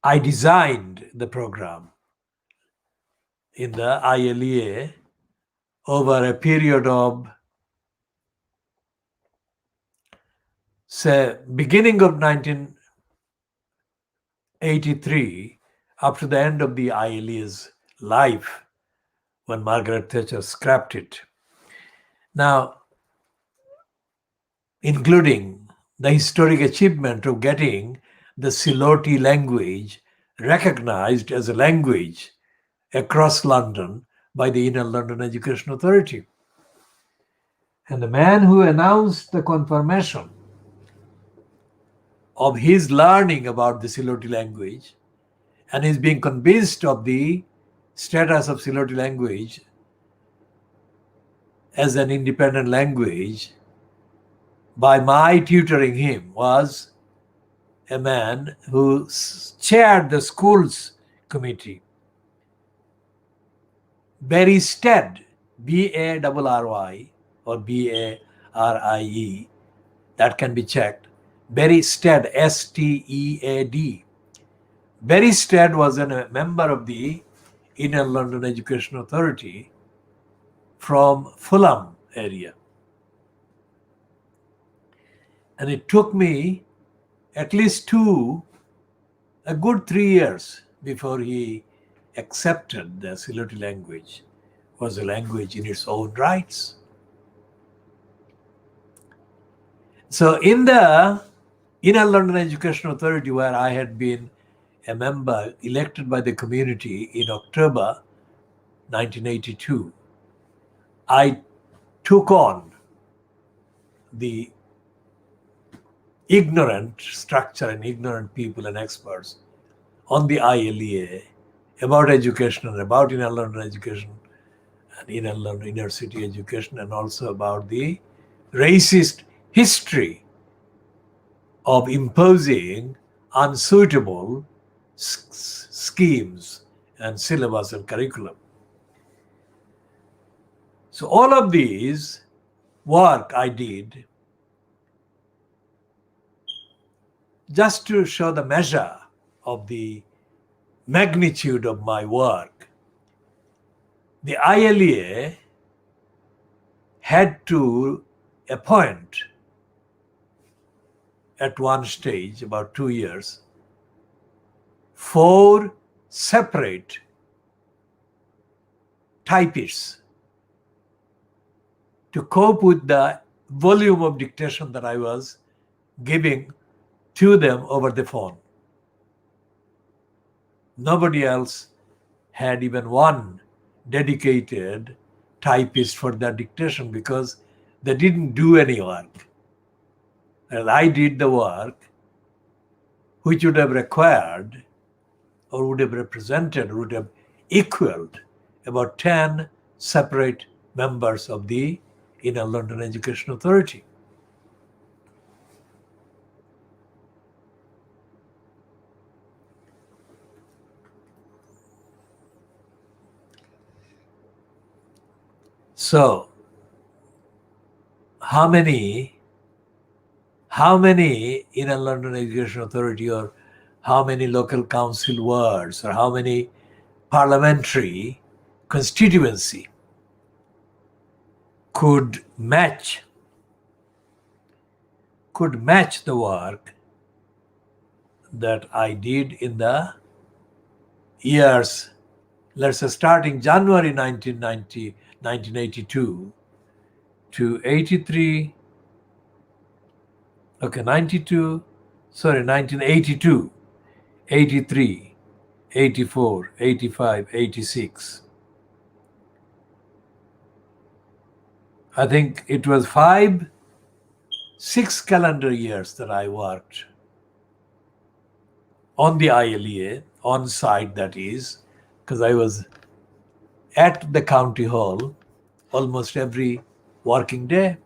I designed the program in the ILEA over a period of, say, beginning of 1983 up to the end of the ILEA's life when Margaret Thatcher scrapped it. Now, including the historic achievement of getting the Siloti language recognized as a language across London by the Inner London Education Authority. And the man who announced the confirmation of his learning about the Siloti language and is being convinced of the status of Siloti language as an independent language by my tutoring him was a man who chaired the schools committee. Barry Stead, B-A-R-R-Y or B-A-R-I-E, that can be checked. Barry Stead, S-T-E-A-D. Barry Stead was a member of the Inner London Education Authority from Fulham area. And it took me at least a good 3 years before he accepted the Siloti language was a language in its own rights. So in the Inner London Education Authority, where I had been a member elected by the community in October 1982, I took on the ignorant structure and ignorant people and experts on the ILEA about education and about Inner London education and Inner London inner city education, and also about the racist history of imposing unsuitable schemes and syllabus and curriculum. So all of these work I did just to show the measure of the magnitude of my work, the ILEA had to appoint at one stage, about 2 years, 4 separate typists to cope with the volume of dictation that I was giving to them over the phone. Nobody else had even one dedicated typist for that dictation because they didn't do any work. And I did the work which would have required or would have represented, would have equaled about 10 separate members of the Inner London Education Authority. So, how many Inner London Education Authority or how many local council wards or how many parliamentary constituency could match the work that I did in the years, let's say starting January 1982 to 83, 1982, 83, 84, 85, 86. I think it was 6 calendar years that I worked on the ILEA, on site that is, because I was at the county hall almost every working day.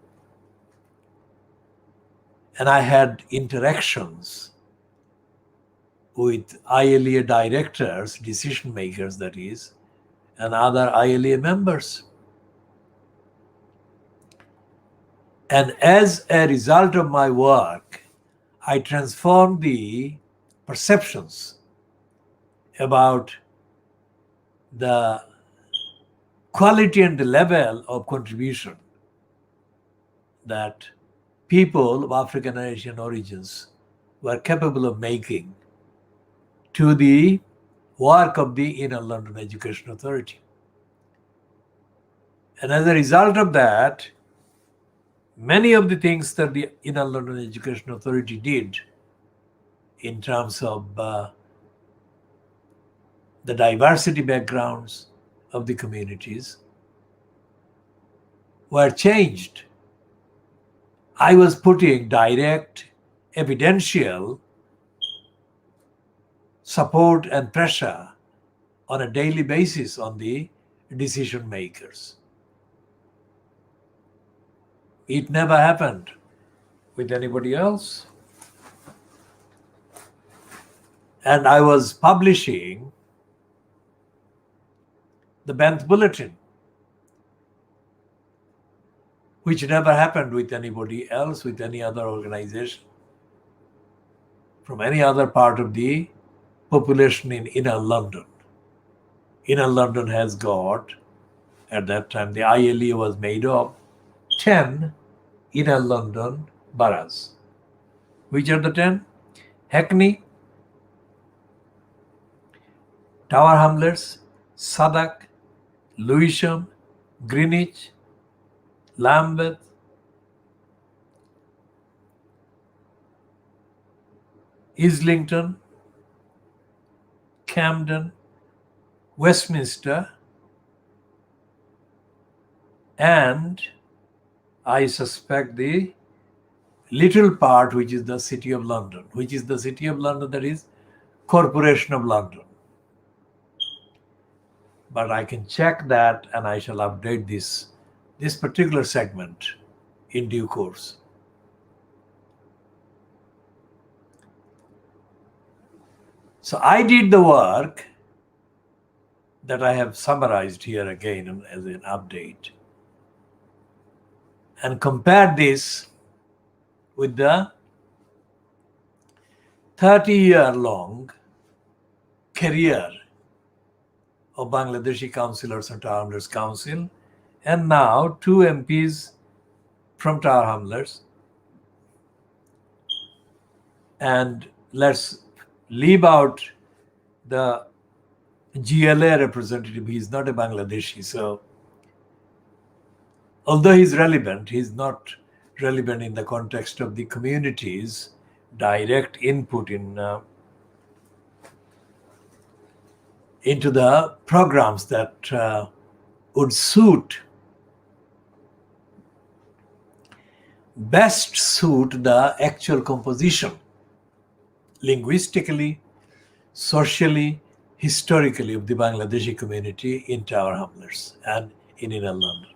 And I had interactions with ILEA directors, decision makers that is, and other ILEA members. And as a result of my work, I transformed the perceptions about the quality and the level of contribution that people of African and Asian origins were capable of making to the work of the Inner London Education Authority. And as a result of that, many of the things that the Inner London Education Authority did in terms of the diversity backgrounds of the communities were changed. I was putting direct, evidential support and pressure on a daily basis on the decision makers. It never happened with anybody else. And I was publishing the Banth Bulletin, which never happened with anybody else, with any other organization from any other part of the population in Inner London. Inner London has got, at that time, the ILE was made of 10 Inner London boroughs. Which are the 10? Hackney, Tower Hamlets, Southwark, Lewisham, Greenwich, Lambeth, Islington, Camden, Westminster, and I suspect the little part which is the City of London, which is the City of London, that is Corporation of London. But I can check that and I shall update this particular segment in due course. So I did the work that I have summarized here again as an update and compared this with the 30-year-long career of Bangladeshi councillors and Tower Hamlets Council, and now 2 MPs from Tower Hamlets. And let's leave out the GLA representative. He's not a Bangladeshi, so although he's relevant, he's not relevant in the context of the community's direct input into the programs that would best suit the actual composition, linguistically, socially, historically, of the Bangladeshi community in Tower Hamlets and in inner London.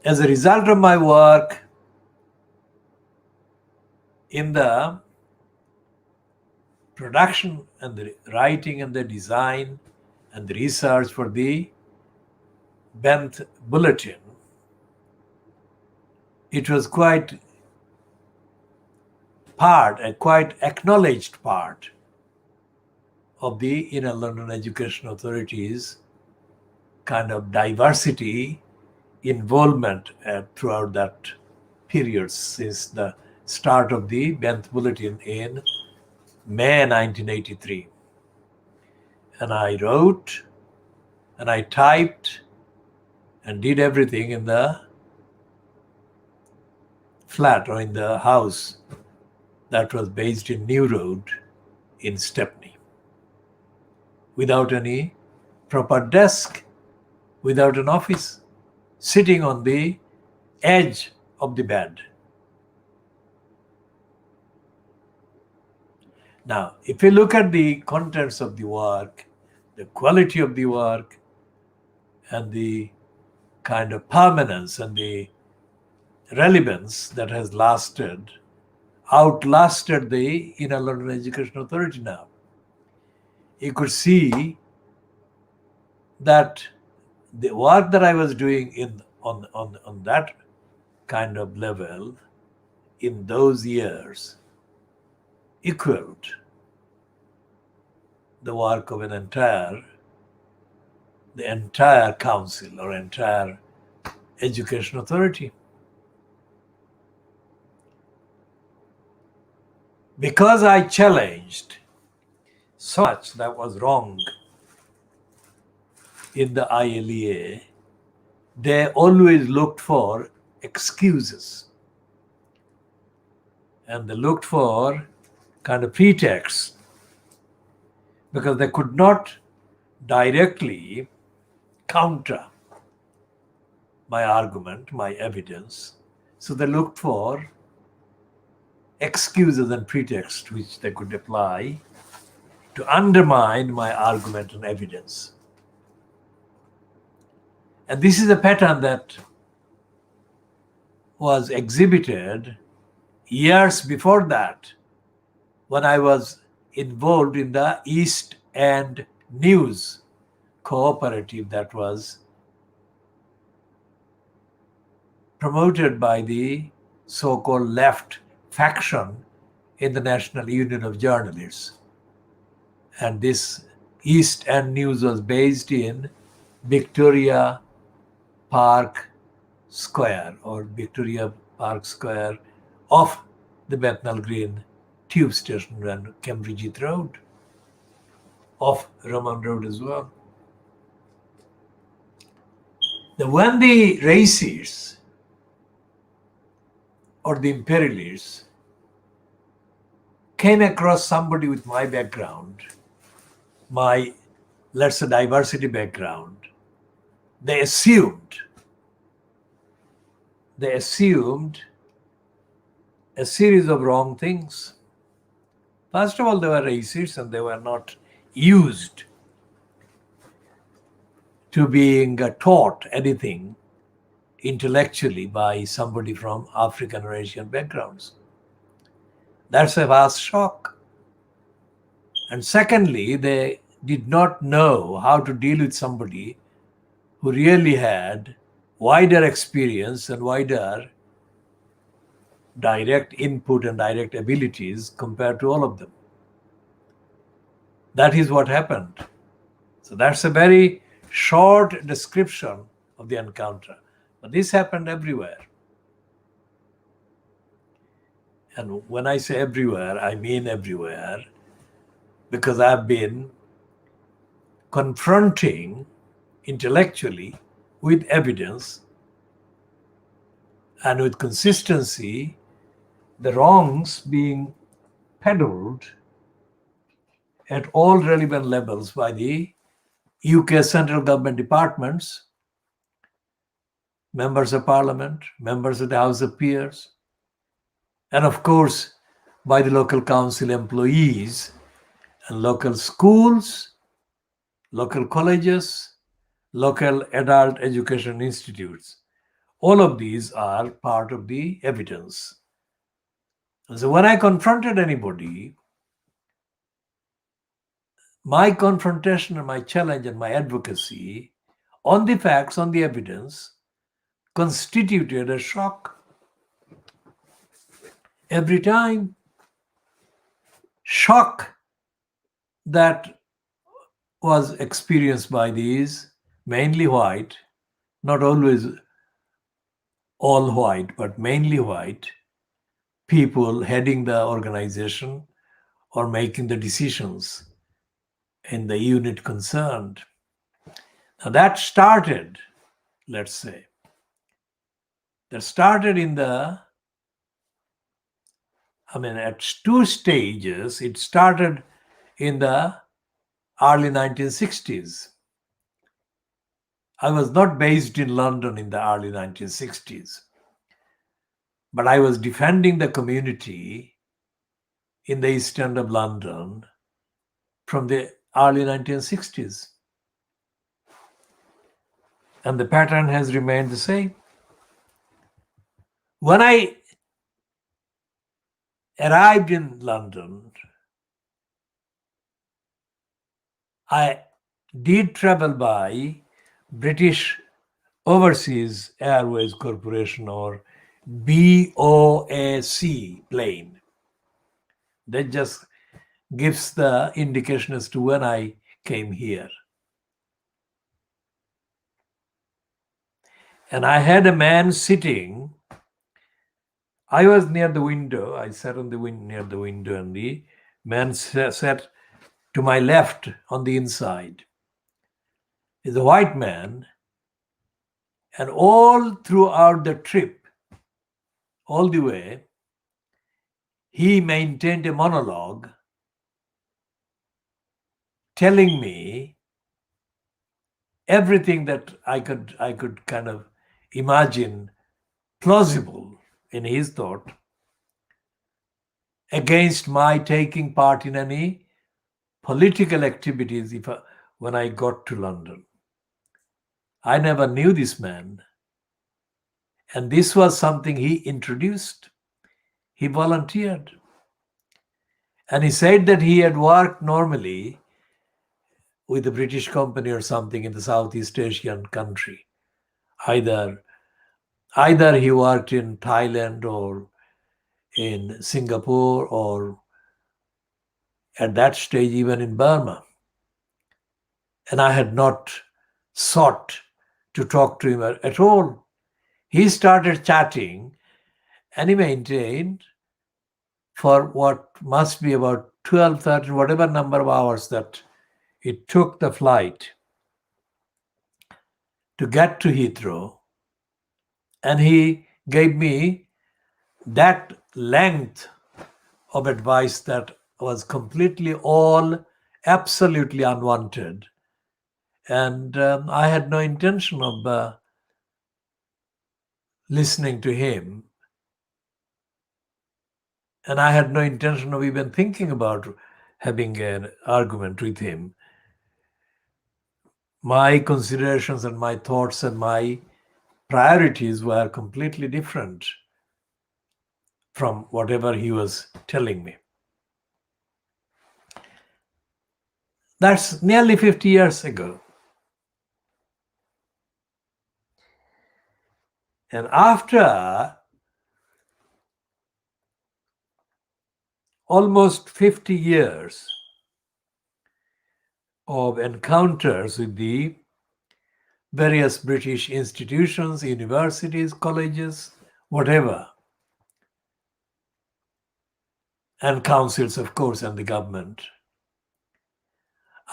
As a result of my work in the production and the writing and the design and the research for the Benth Bulletin, it was quite a quite acknowledged part of the Inner London Education Authority's kind of diversity involvement throughout that period since the start of the Benth Bulletin in May 1983. And I wrote and I typed and did everything in the flat or in the house that was based in New Road in Stepney, without any proper desk, without an office, sitting on the edge of the bed. Now, if you look at the contents of the work, the quality of the work, and the kind of permanence and the relevance that has outlasted the Inner London Education Authority now, you could see that the work that I was doing on that kind of level in those years equaled the work of the entire council or entire education authority. Because I challenged so much that was wrong in the ILEA, they always looked for excuses. And they looked for kind of pretexts because they could not directly counter my argument, my evidence. So they looked for excuses and pretexts which they could apply to undermine my argument and evidence. And this is a pattern that was exhibited years before that when I was involved in the East End News cooperative that was promoted by the so-called left faction in the National Union of Journalists. And this East End News was based in Victoria Park Square off the Bethnal Green tube station and Cambridge Heath Road, off Roman Road as well. When the racists or the imperialists came across somebody with my background, my, let's say, diversity background, they assumed a series of wrong things. First of all, they were racist and they were not used to being taught anything intellectually by somebody from African or Asian backgrounds. That's a vast shock. And secondly, they did not know how to deal with somebody who really had wider experience and wider direct input and direct abilities compared to all of them. That is what happened. So that's a very short description of the encounter. But this happened everywhere. And when I say everywhere, I mean everywhere, because I've been confronting intellectually with evidence and with consistency the wrongs being peddled at all relevant levels by the UK central government departments, members of parliament, members of the House of Peers, and of course by the local council employees and local schools, local colleges, local adult education institutes. All of these are part of the evidence. And so when I confronted anybody, my confrontation and my challenge and my advocacy on the facts, on the evidence, constituted a shock. Every time, shock that was experienced by these mainly white, not always all white, but mainly white people heading the organization or making the decisions in the unit concerned. Now that started, let's say, at two stages. It started in the early 1960s. I was not based in London in the early 1960s, but I was defending the community in the East End of London from the early 1960s. And the pattern has remained the same. When I arrived in London, I did travel by British Overseas Airways Corporation, or BOAC plane. That just gives the indication as to when I came here. And I had a man sitting. I was near the window. I sat on the near the window, and the man sat to my left on the inside. He's a white man, and all throughout the trip, all the way, he maintained a monologue telling me everything that I could kind of imagine plausible in his thought against my taking part in any political activities when I got to London. I never knew this man, and this was something he introduced. He volunteered, and he said that he had worked normally with a British company or something in the Southeast Asian country. Either he worked in Thailand or in Singapore, or at that stage even in Burma. And I had not sought to talk to him at all. He started chatting, and he maintained for what must be about 12, 13, whatever number of hours that it took the flight to get to Heathrow. And he gave me that length of advice that was completely absolutely unwanted. And I had no intention of listening to him. And I had no intention of even thinking about having an argument with him. My considerations and my thoughts and my priorities were completely different from whatever he was telling me. That's nearly 50 years ago. And after almost 50 years of encounters with the various British institutions, universities, colleges, whatever, and councils, of course, and the government.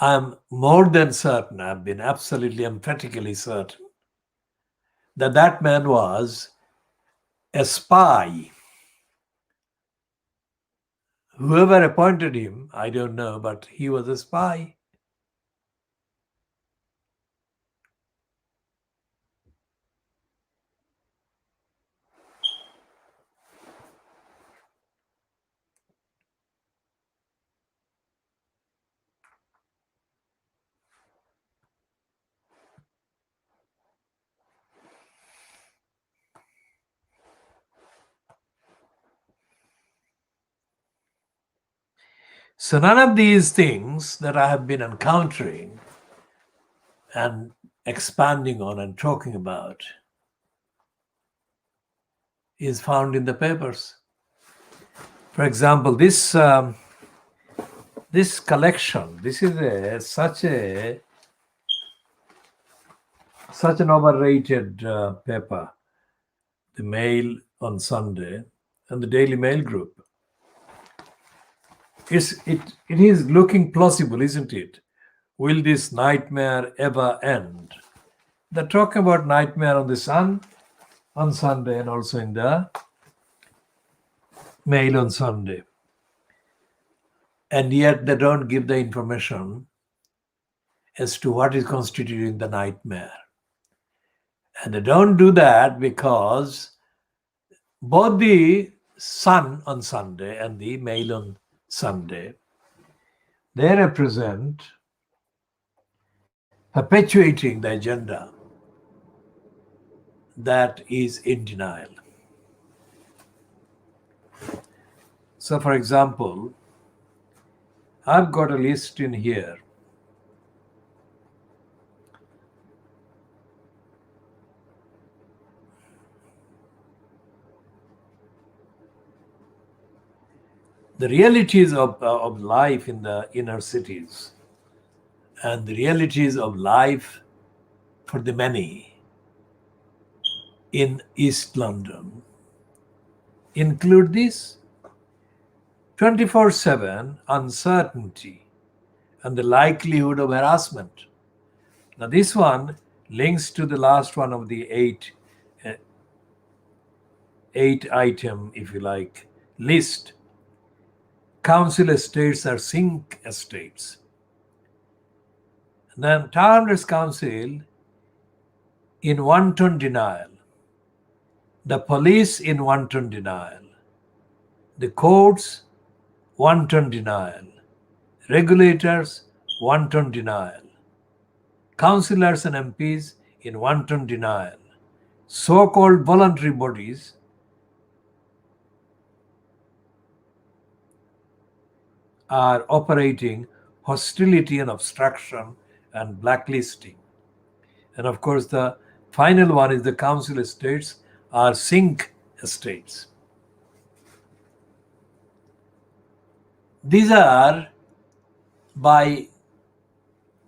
I'm more than certain, I've been absolutely emphatically certain, that that man was a spy. Whoever appointed him, I don't know, but he was a spy. So none of these things that I have been encountering and expanding on and talking about is found in the papers. For example, this collection, this is such an overrated paper, the Mail on Sunday and the Daily Mail Group. It is looking plausible, isn't it? Will this nightmare ever end? They're talking about nightmare on the sun on Sunday and also in the Mail on Sunday. And yet they don't give the information as to what is constituting the nightmare. And they don't do that because both the Sun on Sunday and the Mail on Sunday, they represent perpetuating the agenda that is in denial. So, for example, I've got a list in here. The realities of life in the inner cities and the realities of life for the many in East London include this 24/7 uncertainty and the likelihood of harassment. Now, this one links to the last one of the eight item, if you like, list. Council estates are sink estates. And then Townless Council in wanton denial, the police in wanton denial, the courts wanton denial, regulators wanton denial, councillors and MPs in wanton denial, so-called voluntary bodies are operating hostility and obstruction and blacklisting. And of course, the final one is the council estates are sink estates. These are, by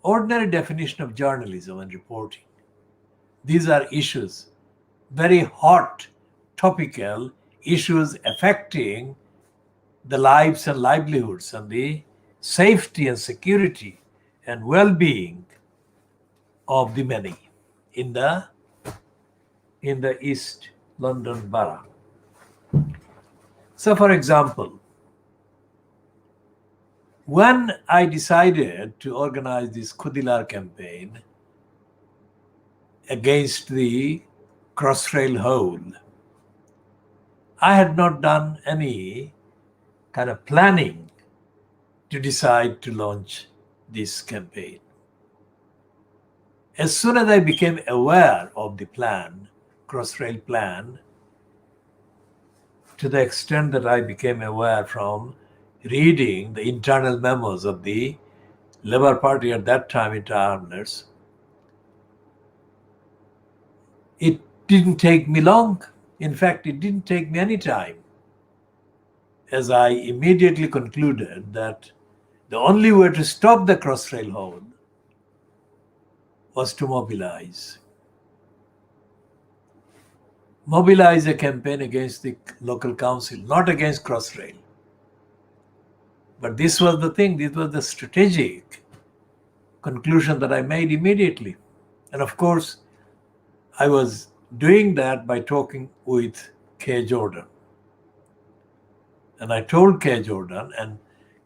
ordinary definition of journalism and reporting, these are issues, very hot, topical issues affecting the lives and livelihoods and the safety and security and well-being of the many in the East London borough. So, for example, when I decided to organize this Khoodeelaar campaign against the Crossrail hole, I had not done any kind of planning to decide to launch this campaign. As soon as I became aware of the plan, Crossrail plan, to the extent that I became aware from reading the internal memos of the Labour Party at that time in Townless, it didn't take me long. In fact, it didn't take me any time. as I immediately concluded that the only way to stop the Crossrail hold was to mobilize. Mobilize a campaign against the local council, not against Crossrail. But this was the thing, this was the strategic conclusion that I made immediately. And of course, I was doing that by talking with K. Jordan. And I told K. Jordan, and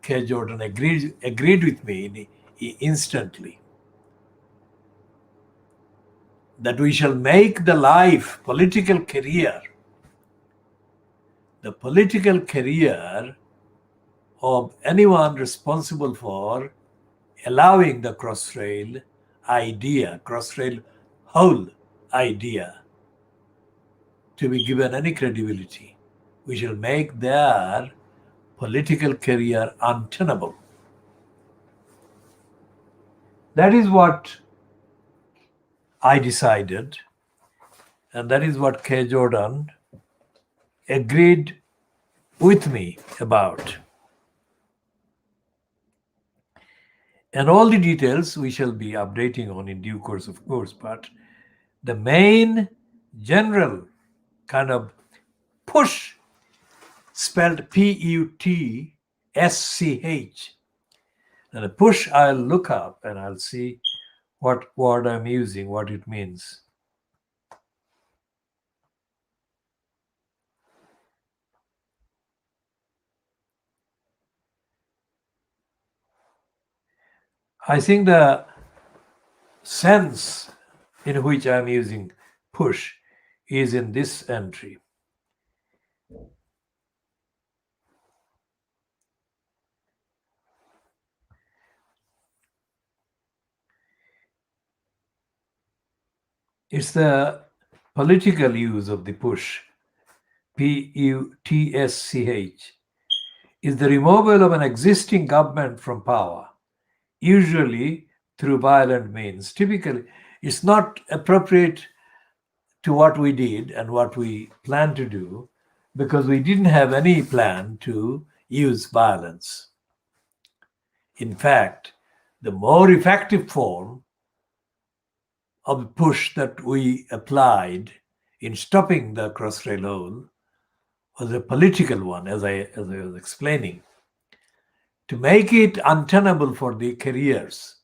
K. Jordan agreed with me instantly, that we shall make the life, political career, the political career of anyone responsible for allowing the Crossrail idea, Crossrail whole idea, to be given any credibility. We shall make their political career untenable. That is what I decided, and that is what K. Jordan agreed with me about. And all the details we shall be updating on in due course, of course, but the main general kind of push, spelled P-U-T-S-C-H. And the push, I'll look up and I'll see what word I'm using, what it means. I think the sense in which I'm using push is in this entry. It's the political use of the push, P-U-T-S-C-H, is the removal of an existing government from power, usually through violent means. Typically, it's not appropriate to what we did and what we plan to do, because we didn't have any plan to use violence. In fact, the more effective form of push that we applied in stopping the Crossrail hold was a political one, as I was explaining, to make it untenable for the careers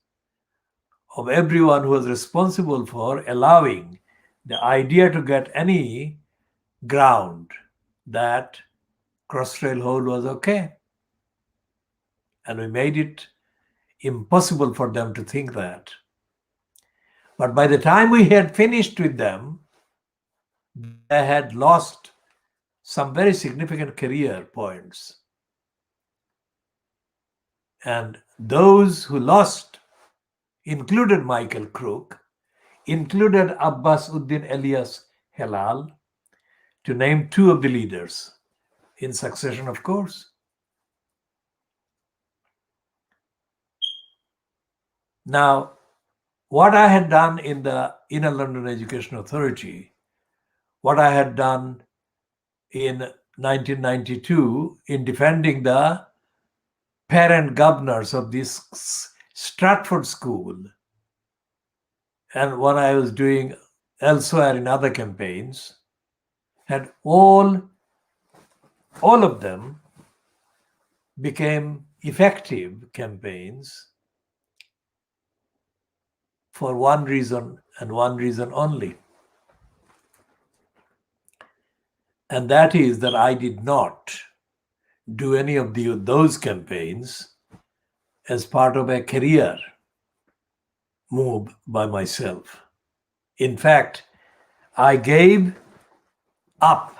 of everyone who was responsible for allowing the idea to get any ground that Crossrail hold was okay. And we made it impossible for them to think that. But by the time we had finished with them, they had lost some very significant career points. And those who lost included Michael Crook, included Abbas Uddin Elias Helal, to name two of the leaders, in succession, of course. Now, what I had done in the Inner London Education Authority, what I had done in 1992 in defending the parent governors of this Stratford school, and what I was doing elsewhere in other campaigns, had all of them became effective campaigns for one reason and one reason only. And that is that I did not do any of those campaigns as part of a career move by myself. In fact, I gave up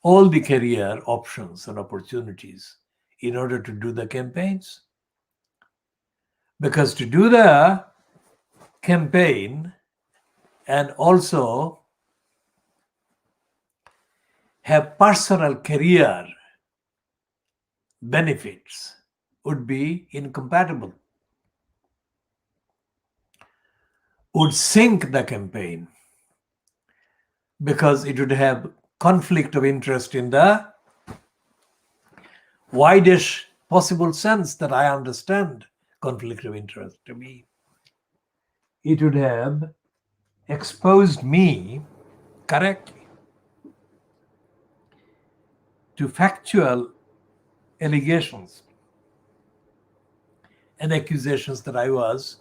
all the career options and opportunities in order to do the campaigns. Because to do the campaign and also have personal career benefits would be incompatible, would sink the campaign, because it would have conflict of interest in the widest possible sense that I understand conflict of interest to be. It would have exposed me correctly to factual allegations and accusations that I was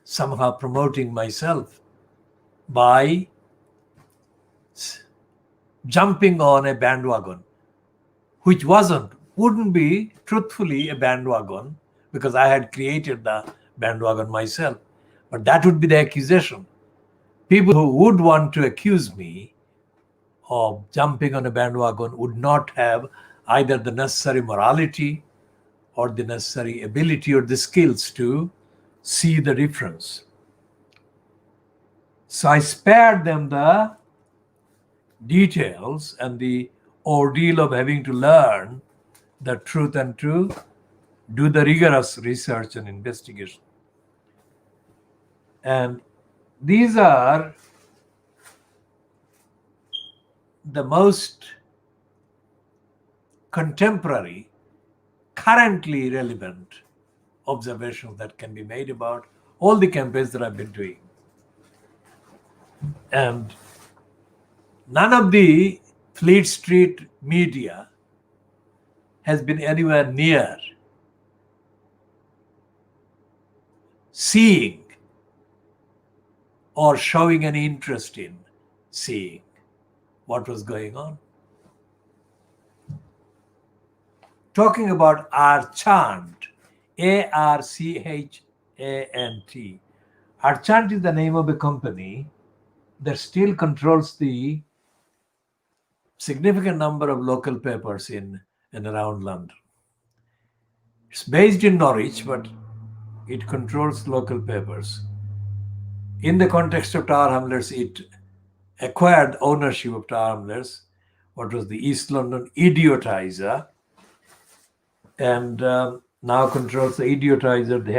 somehow promoting myself by jumping on a bandwagon, which wouldn't be truthfully a bandwagon because I had created the bandwagon myself. But that would be the accusation. People who would want to accuse me of jumping on a bandwagon would not have either the necessary morality or the necessary ability or the skills to see the difference. So I spared them the details and the ordeal of having to learn the truth and to do the rigorous research and investigation. And these are the most contemporary, currently relevant observations that can be made about all the campaigns that I've been doing. And none of the Fleet Street media has been anywhere near seeing or showing any interest in seeing what was going on. Talking about Archant, Archant. Archant is the name of a company that still controls the significant number of local papers in and around London. It's based in Norwich, but it controls local papers. In the context of Tower Hamlets, it acquired ownership of Tower Hamlets, what was the East London Idiotizer, and now controls the Idiotizer, the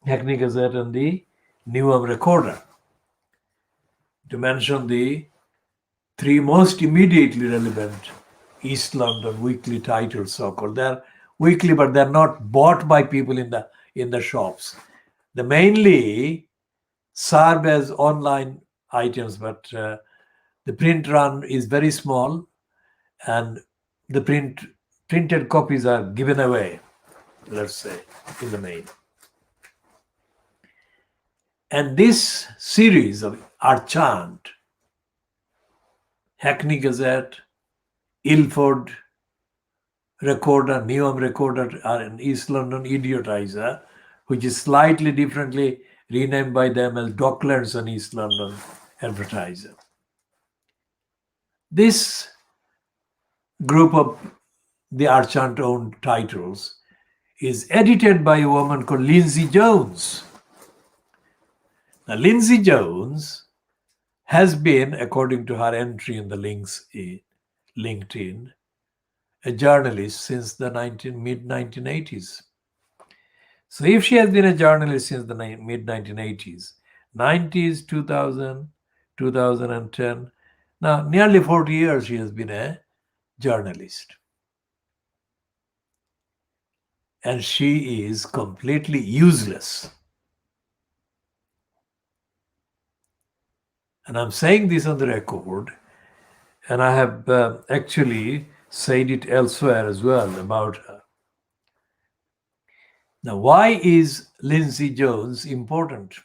Hackney Gazette, and the Newham Recorder, to mention the three most immediately relevant East London weekly titles, so-called. They're weekly, but they're not bought by people in the shops. They mainly serve as online items, but the print run is very small, and the printed copies are given away, let's say, in the main. And this series of Archant, Hackney Gazette, Ilford Recorder, Newham Recorder, and East London Idiotizer, which is slightly differently renamed by them as Docklands and East London Advertiser. This group of the Archant-owned titles is edited by a woman called Lindsay Jones. Now, Lindsay Jones has been, according to her entry in the links in LinkedIn, a journalist since the mid-1980s. So if she has been a journalist since the mid-1980s, 90s, 2000, 2010, now nearly 40 years she has been a journalist. And she is completely useless. And I'm saying this on the record, and I have actually said it elsewhere as well about her. Now, why is Lindsay Jones important?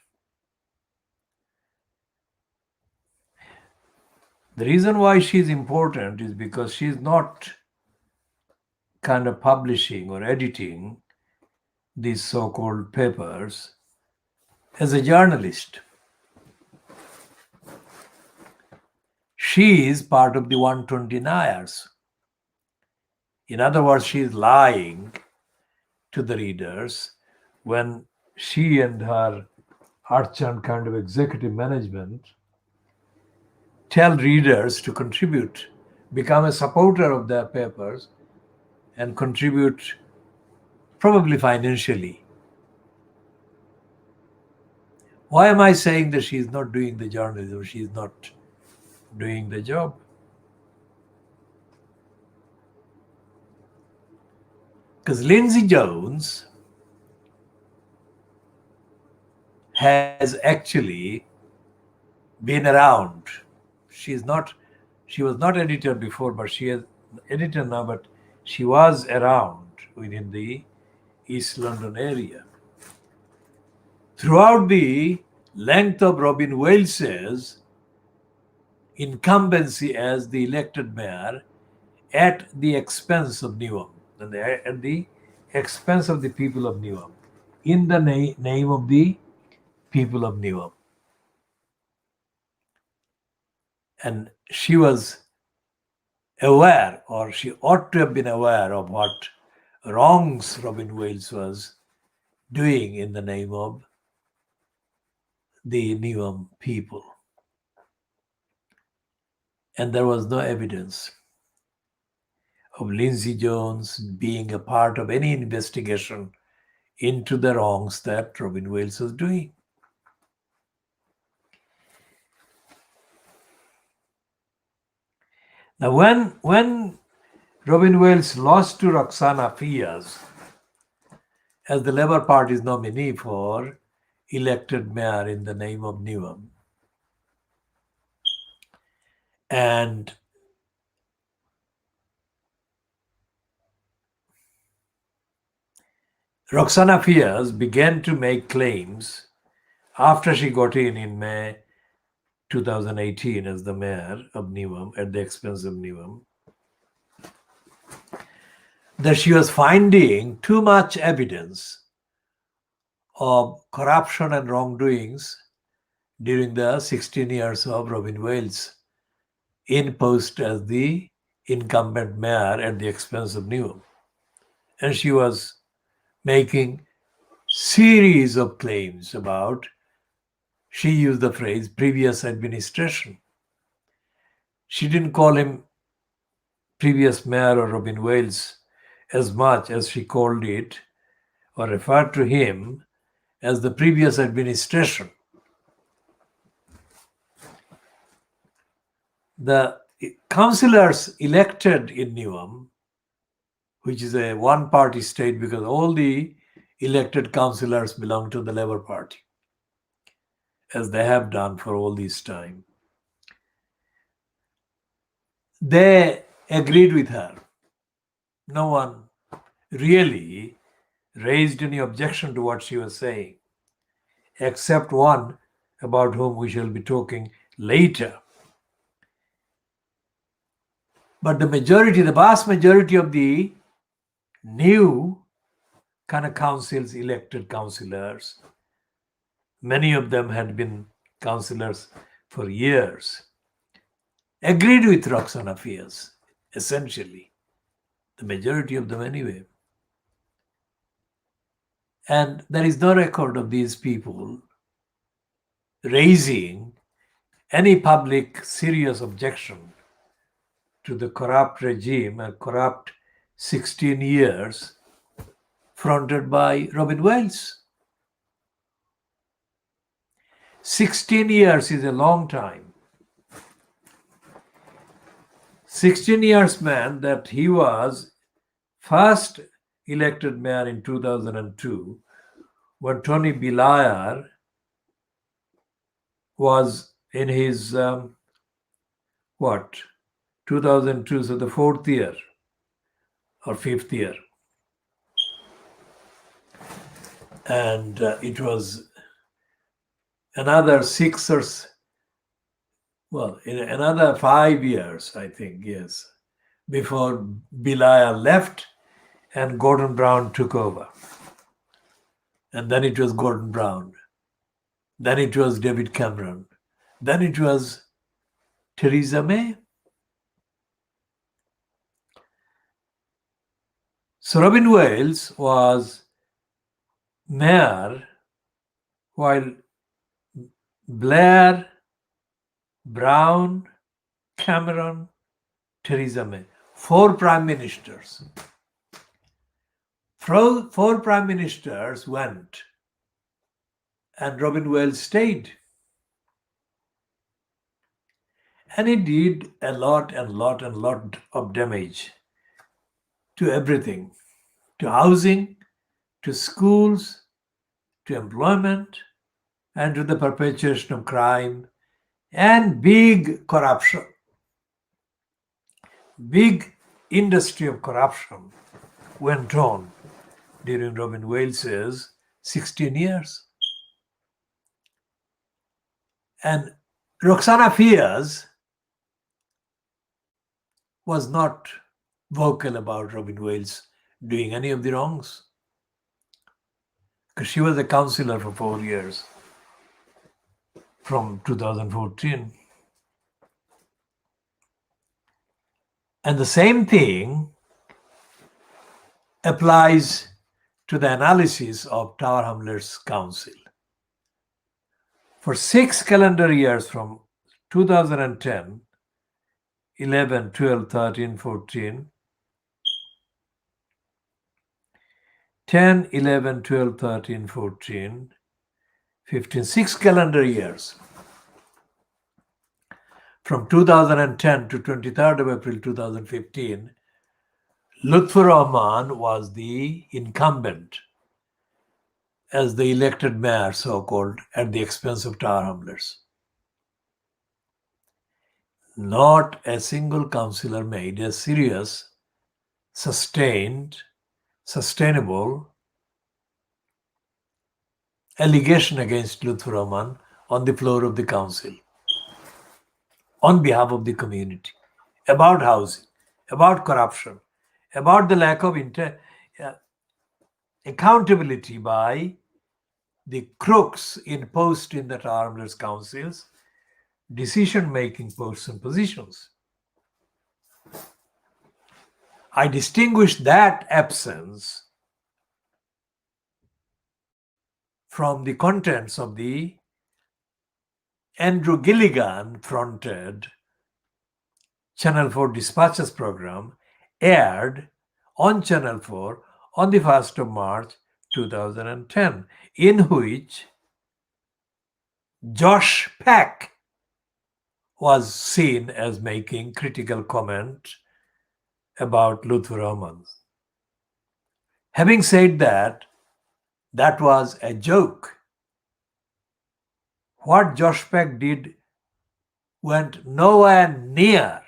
The reason why she's important is because she's not kind of publishing or editing these so-called papers as a journalist. She is part of the 129ers. In other words, she is lying to the readers when she and her Archant kind of executive management tell readers to contribute, become a supporter of their papers, and contribute probably financially. Why am I saying that she's not doing the journalism? She's not doing the job. Because Lindsay Jones has actually been around. She was not editor before, but she is editor now, but she was around within the East London area. Throughout the length of Robin Wales's incumbency as the elected mayor at the expense of Newham, and at the expense of the people of Newham, in the name of the people of Newham. And she was aware, or she ought to have been aware of what wrongs Robin Wales was doing in the name of the Newham people. And there was no evidence of Lindsay Jones being a part of any investigation into the wrongs that Robin Wales was doing. Now, when Robin Wales lost to Roxana Fias as the Labour Party's nominee for elected mayor in the name of Newham, and Roxana Fias began to make claims after she got in May 2018 as the mayor of Newham at the expense of Newham, that she was finding too much evidence of corruption and wrongdoings during the 16 years of Robin Wales in post as the incumbent mayor at the expense of Newham. And she was making series of claims about, she used the phrase previous administration. She didn't call him previous mayor or Robin Wales as much as she called it or referred to him as the previous administration. The councillors elected in Newham, which is a one-party state because all the elected councillors belong to the Labour Party, as they have done for all this time. They agreed with her. No one really raised any objection to what she was saying, except one about whom we shall be talking later. But the vast majority of the new kind of councils, elected councillors, many of them had been councillors for years, agreed with Roxana Fias, essentially. The majority of them anyway. And there is no record of these people raising any public serious objection to the corrupt regime and corrupt 16 years fronted by Robin Wales. 16 years is a long time. 16 years meant that he was first elected mayor in 2002 when Tony Blair was in his 2002, so the fourth year or fifth year. And it was another another 5 years, I think, yes, before Blair left and Gordon Brown took over. And then it was Gordon Brown. Then it was David Cameron. Then it was Theresa May. So Robin Wales was mayor while Blair, Brown, Cameron, Theresa May, 4 prime ministers. 4 prime ministers went and Robin Wales stayed. And he did a lot of damage to everything. to housing, to schools, to employment, and to the perpetuation of crime and big corruption. Big industry of corruption went on during Robin Wales's 16 years. And Roxana Fiers was not vocal about Robin Wales doing any of the wrongs, because she was a councillor for 4 years from 2014. And the same thing applies to the analysis of Tower Hamlets Council. For 6 calendar years from 2010, 11, 12, 13, 14, 10, 11, 12, 13, 14, 15, 6 calendar years. From 2010 to 23rd of April 2015, Lutfur Rahman was the incumbent as the elected mayor, so-called, at the expense of Tower Hamlets. Not a single councillor made a serious, sustainable allegation against Lutfur Rahman on the floor of the council, on behalf of the community, about housing, about corruption, about the lack of accountability by the crooks in post in the Tower Hamlets councils, decision-making posts and positions. I distinguish that absence from the contents of the Andrew Gilligan-fronted Channel 4 Dispatches program aired on Channel 4 on the 1st of March 2010, in which Josh Peck was seen as making critical comment about Lutfur Rahman. Having said that, that was a joke. What Josh Peck did went nowhere near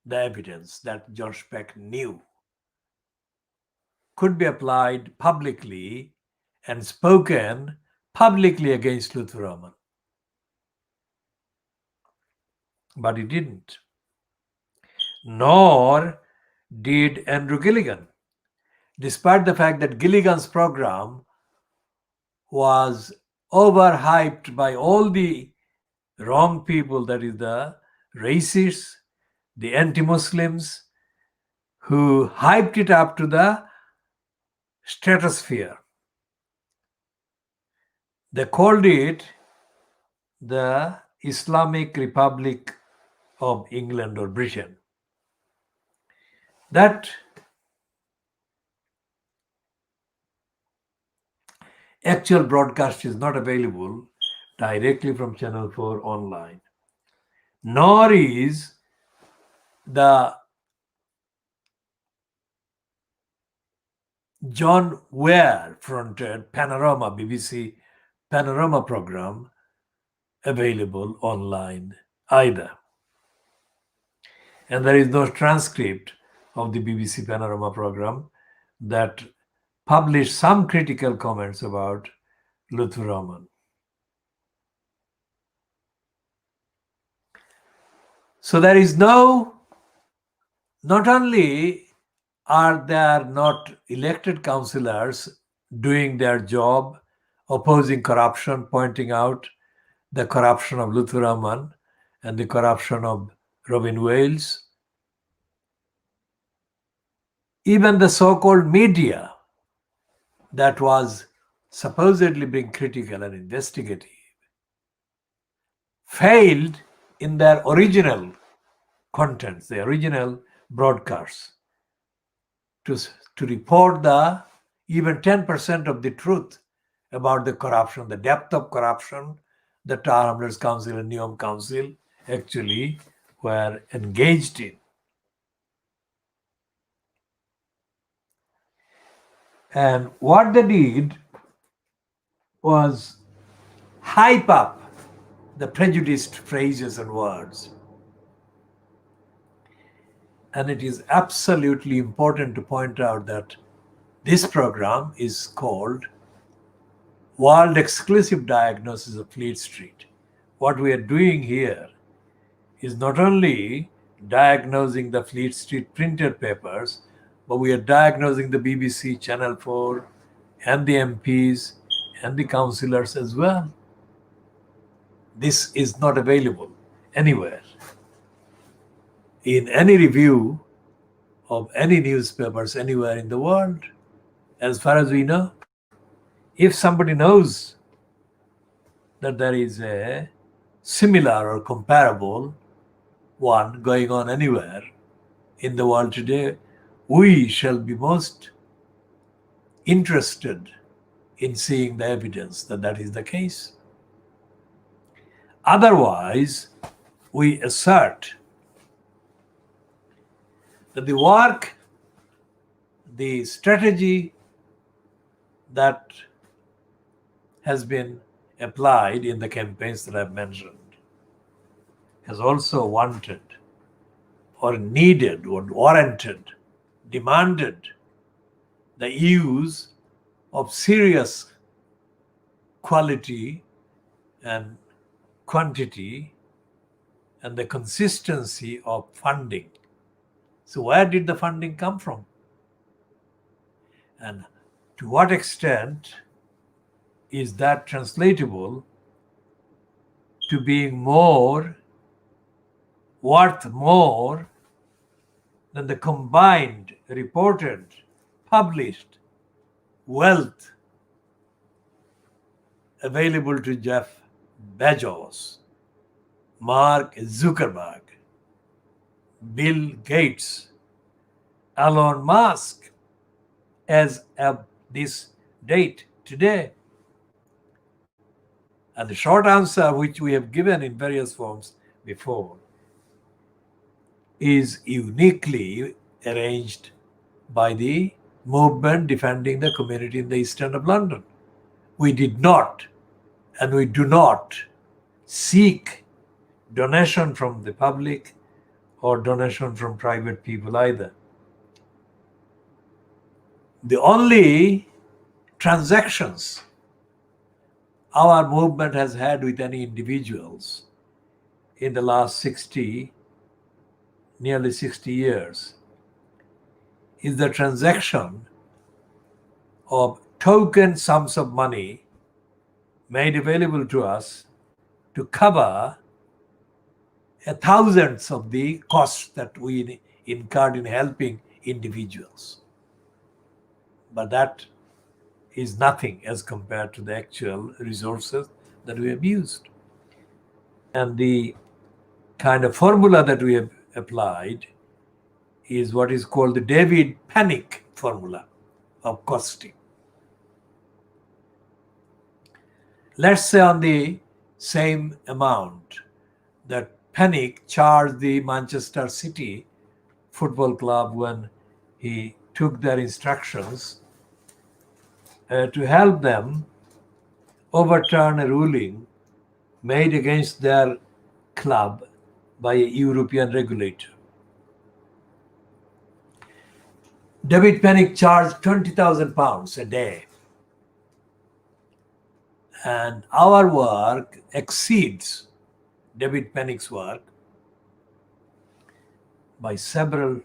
the evidence that Josh Peck knew could be applied publicly and spoken publicly against Lutfur Rahman. But he didn't. Nor did Andrew Gilligan, despite the fact that Gilligan's program was overhyped by all the wrong people, that is the racists, the anti-Muslims, who hyped it up to the stratosphere. They called it the Islamic Republic of England or Britain. That actual broadcast is not available directly from Channel 4 online, nor is the John Ware fronted Panorama, BBC Panorama program available online either. And there is no transcript of the BBC Panorama program that published some critical comments about Lutfur Rahman. So there is not only are there not elected councillors doing their job, opposing corruption, pointing out the corruption of Lutfur Rahman and the corruption of Robin Wales, even the so-called media that was supposedly being critical and investigative failed in their original contents, the original broadcasts, to report the even 10% of the truth about the corruption, the depth of corruption the Tower Hamlets Council and Neom Council actually were engaged in. And what they did was hype up the prejudiced phrases and words. And it is absolutely important to point out that this program is called World Exclusive Diagnosis of Fleet Street. What we are doing here is not only diagnosing the Fleet Street printed papers, but we are diagnosing the BBC, Channel 4, and the MPs and the councillors as well. This is not available anywhere in any review of any newspapers anywhere in the world, as far as we know. If somebody knows that there is a similar or comparable one going on anywhere in the world today, we shall be most interested in seeing the evidence that that is the case. Otherwise, we assert that the work, the strategy that has been applied in the campaigns that I've mentioned has also wanted or needed or warranted, demanded the use of serious quality and quantity and the consistency of funding. So where did the funding come from? And to what extent is that translatable to being more, worth more than the combined, reported, published wealth available to Jeff Bezos, Mark Zuckerberg, Bill Gates, Elon Musk, as of this date today? And the short answer, which we have given in various forms before, is uniquely arranged by the movement defending the community in the east end of London. We did not, and we do not seek donation from the public or donation from private people either. The only transactions our movement has had with any individuals in the last nearly 60 years is the transaction of token sums of money made available to us to cover thousands of the costs that we incurred in helping individuals. But that is nothing as compared to the actual resources that we have used. And the kind of formula that we have applied is what is called the David Panic formula of costing. Let's say on the same amount that Panic charged the Manchester City Football Club when he took their instructions to help them overturn a ruling made against their club by a European regulator. David Panic charged £20,000 a day. And our work exceeds David Panic's work by several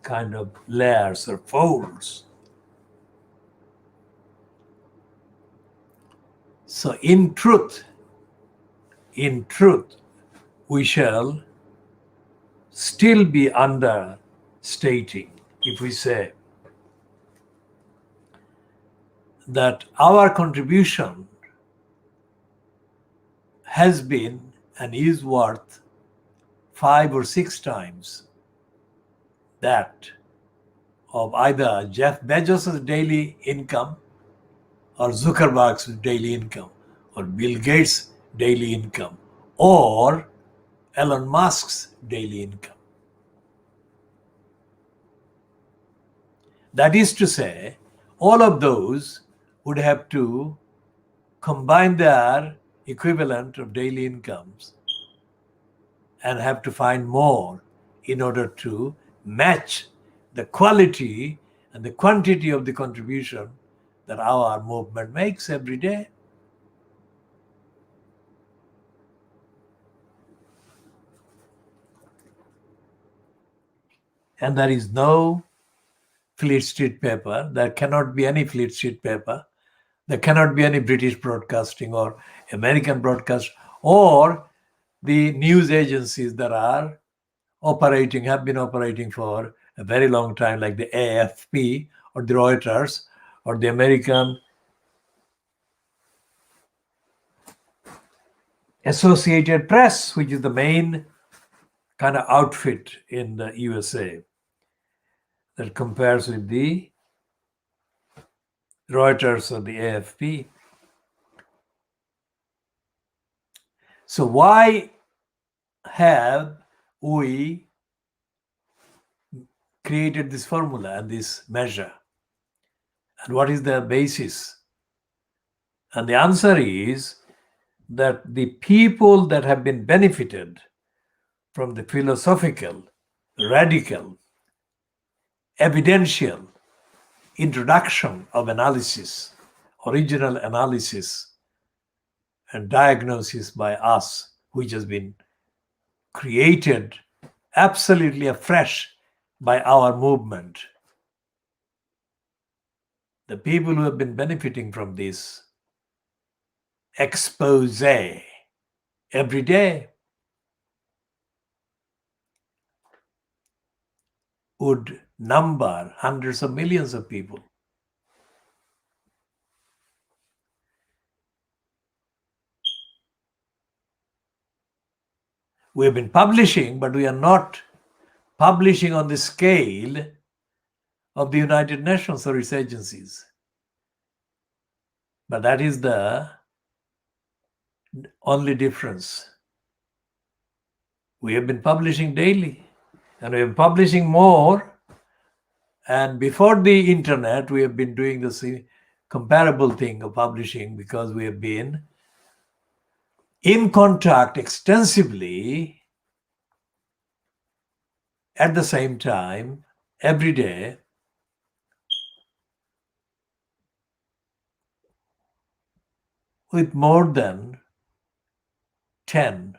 kind of layers or folds. So in truth, we shall still be understating if we say that our contribution has been and is worth 5 or 6 times that of either Jeff Bezos' daily income or Zuckerberg's daily income or Bill Gates' daily income or Elon Musk's daily income. That is to say, all of those would have to combine their equivalent of daily incomes and have to find more in order to match the quality and the quantity of the contribution that our movement makes every day. And there is no Fleet Street paper. There cannot be any Fleet Street paper. There cannot be any British broadcasting or American broadcast or the news agencies that are operating, have been operating for a very long time, like the AFP or the Reuters or the American Associated Press, which is the main kind of outfit in the USA that compares with the Reuters or the AFP. So why have we created this formula and this measure? And what is the basis? And the answer is that the people that have been benefited from the philosophical, radical, evidential introduction of analysis, original analysis and diagnosis by us, which has been created absolutely afresh by our movement. The people who have been benefiting from this expose every day would number hundreds of millions of people. We have been publishing, but we are not publishing on the scale of the United Nations or its agencies. But that is the only difference. We have been publishing daily, and we are publishing more. And before the internet, we have been doing the comparable thing of publishing because we have been in contact extensively at the same time every day with more than 10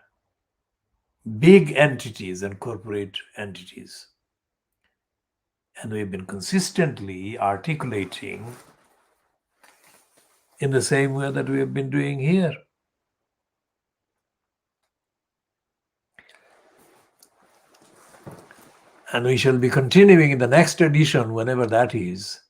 big entities and corporate entities. And we've been consistently articulating in the same way that we have been doing here. And we shall be continuing in the next edition, whenever that is,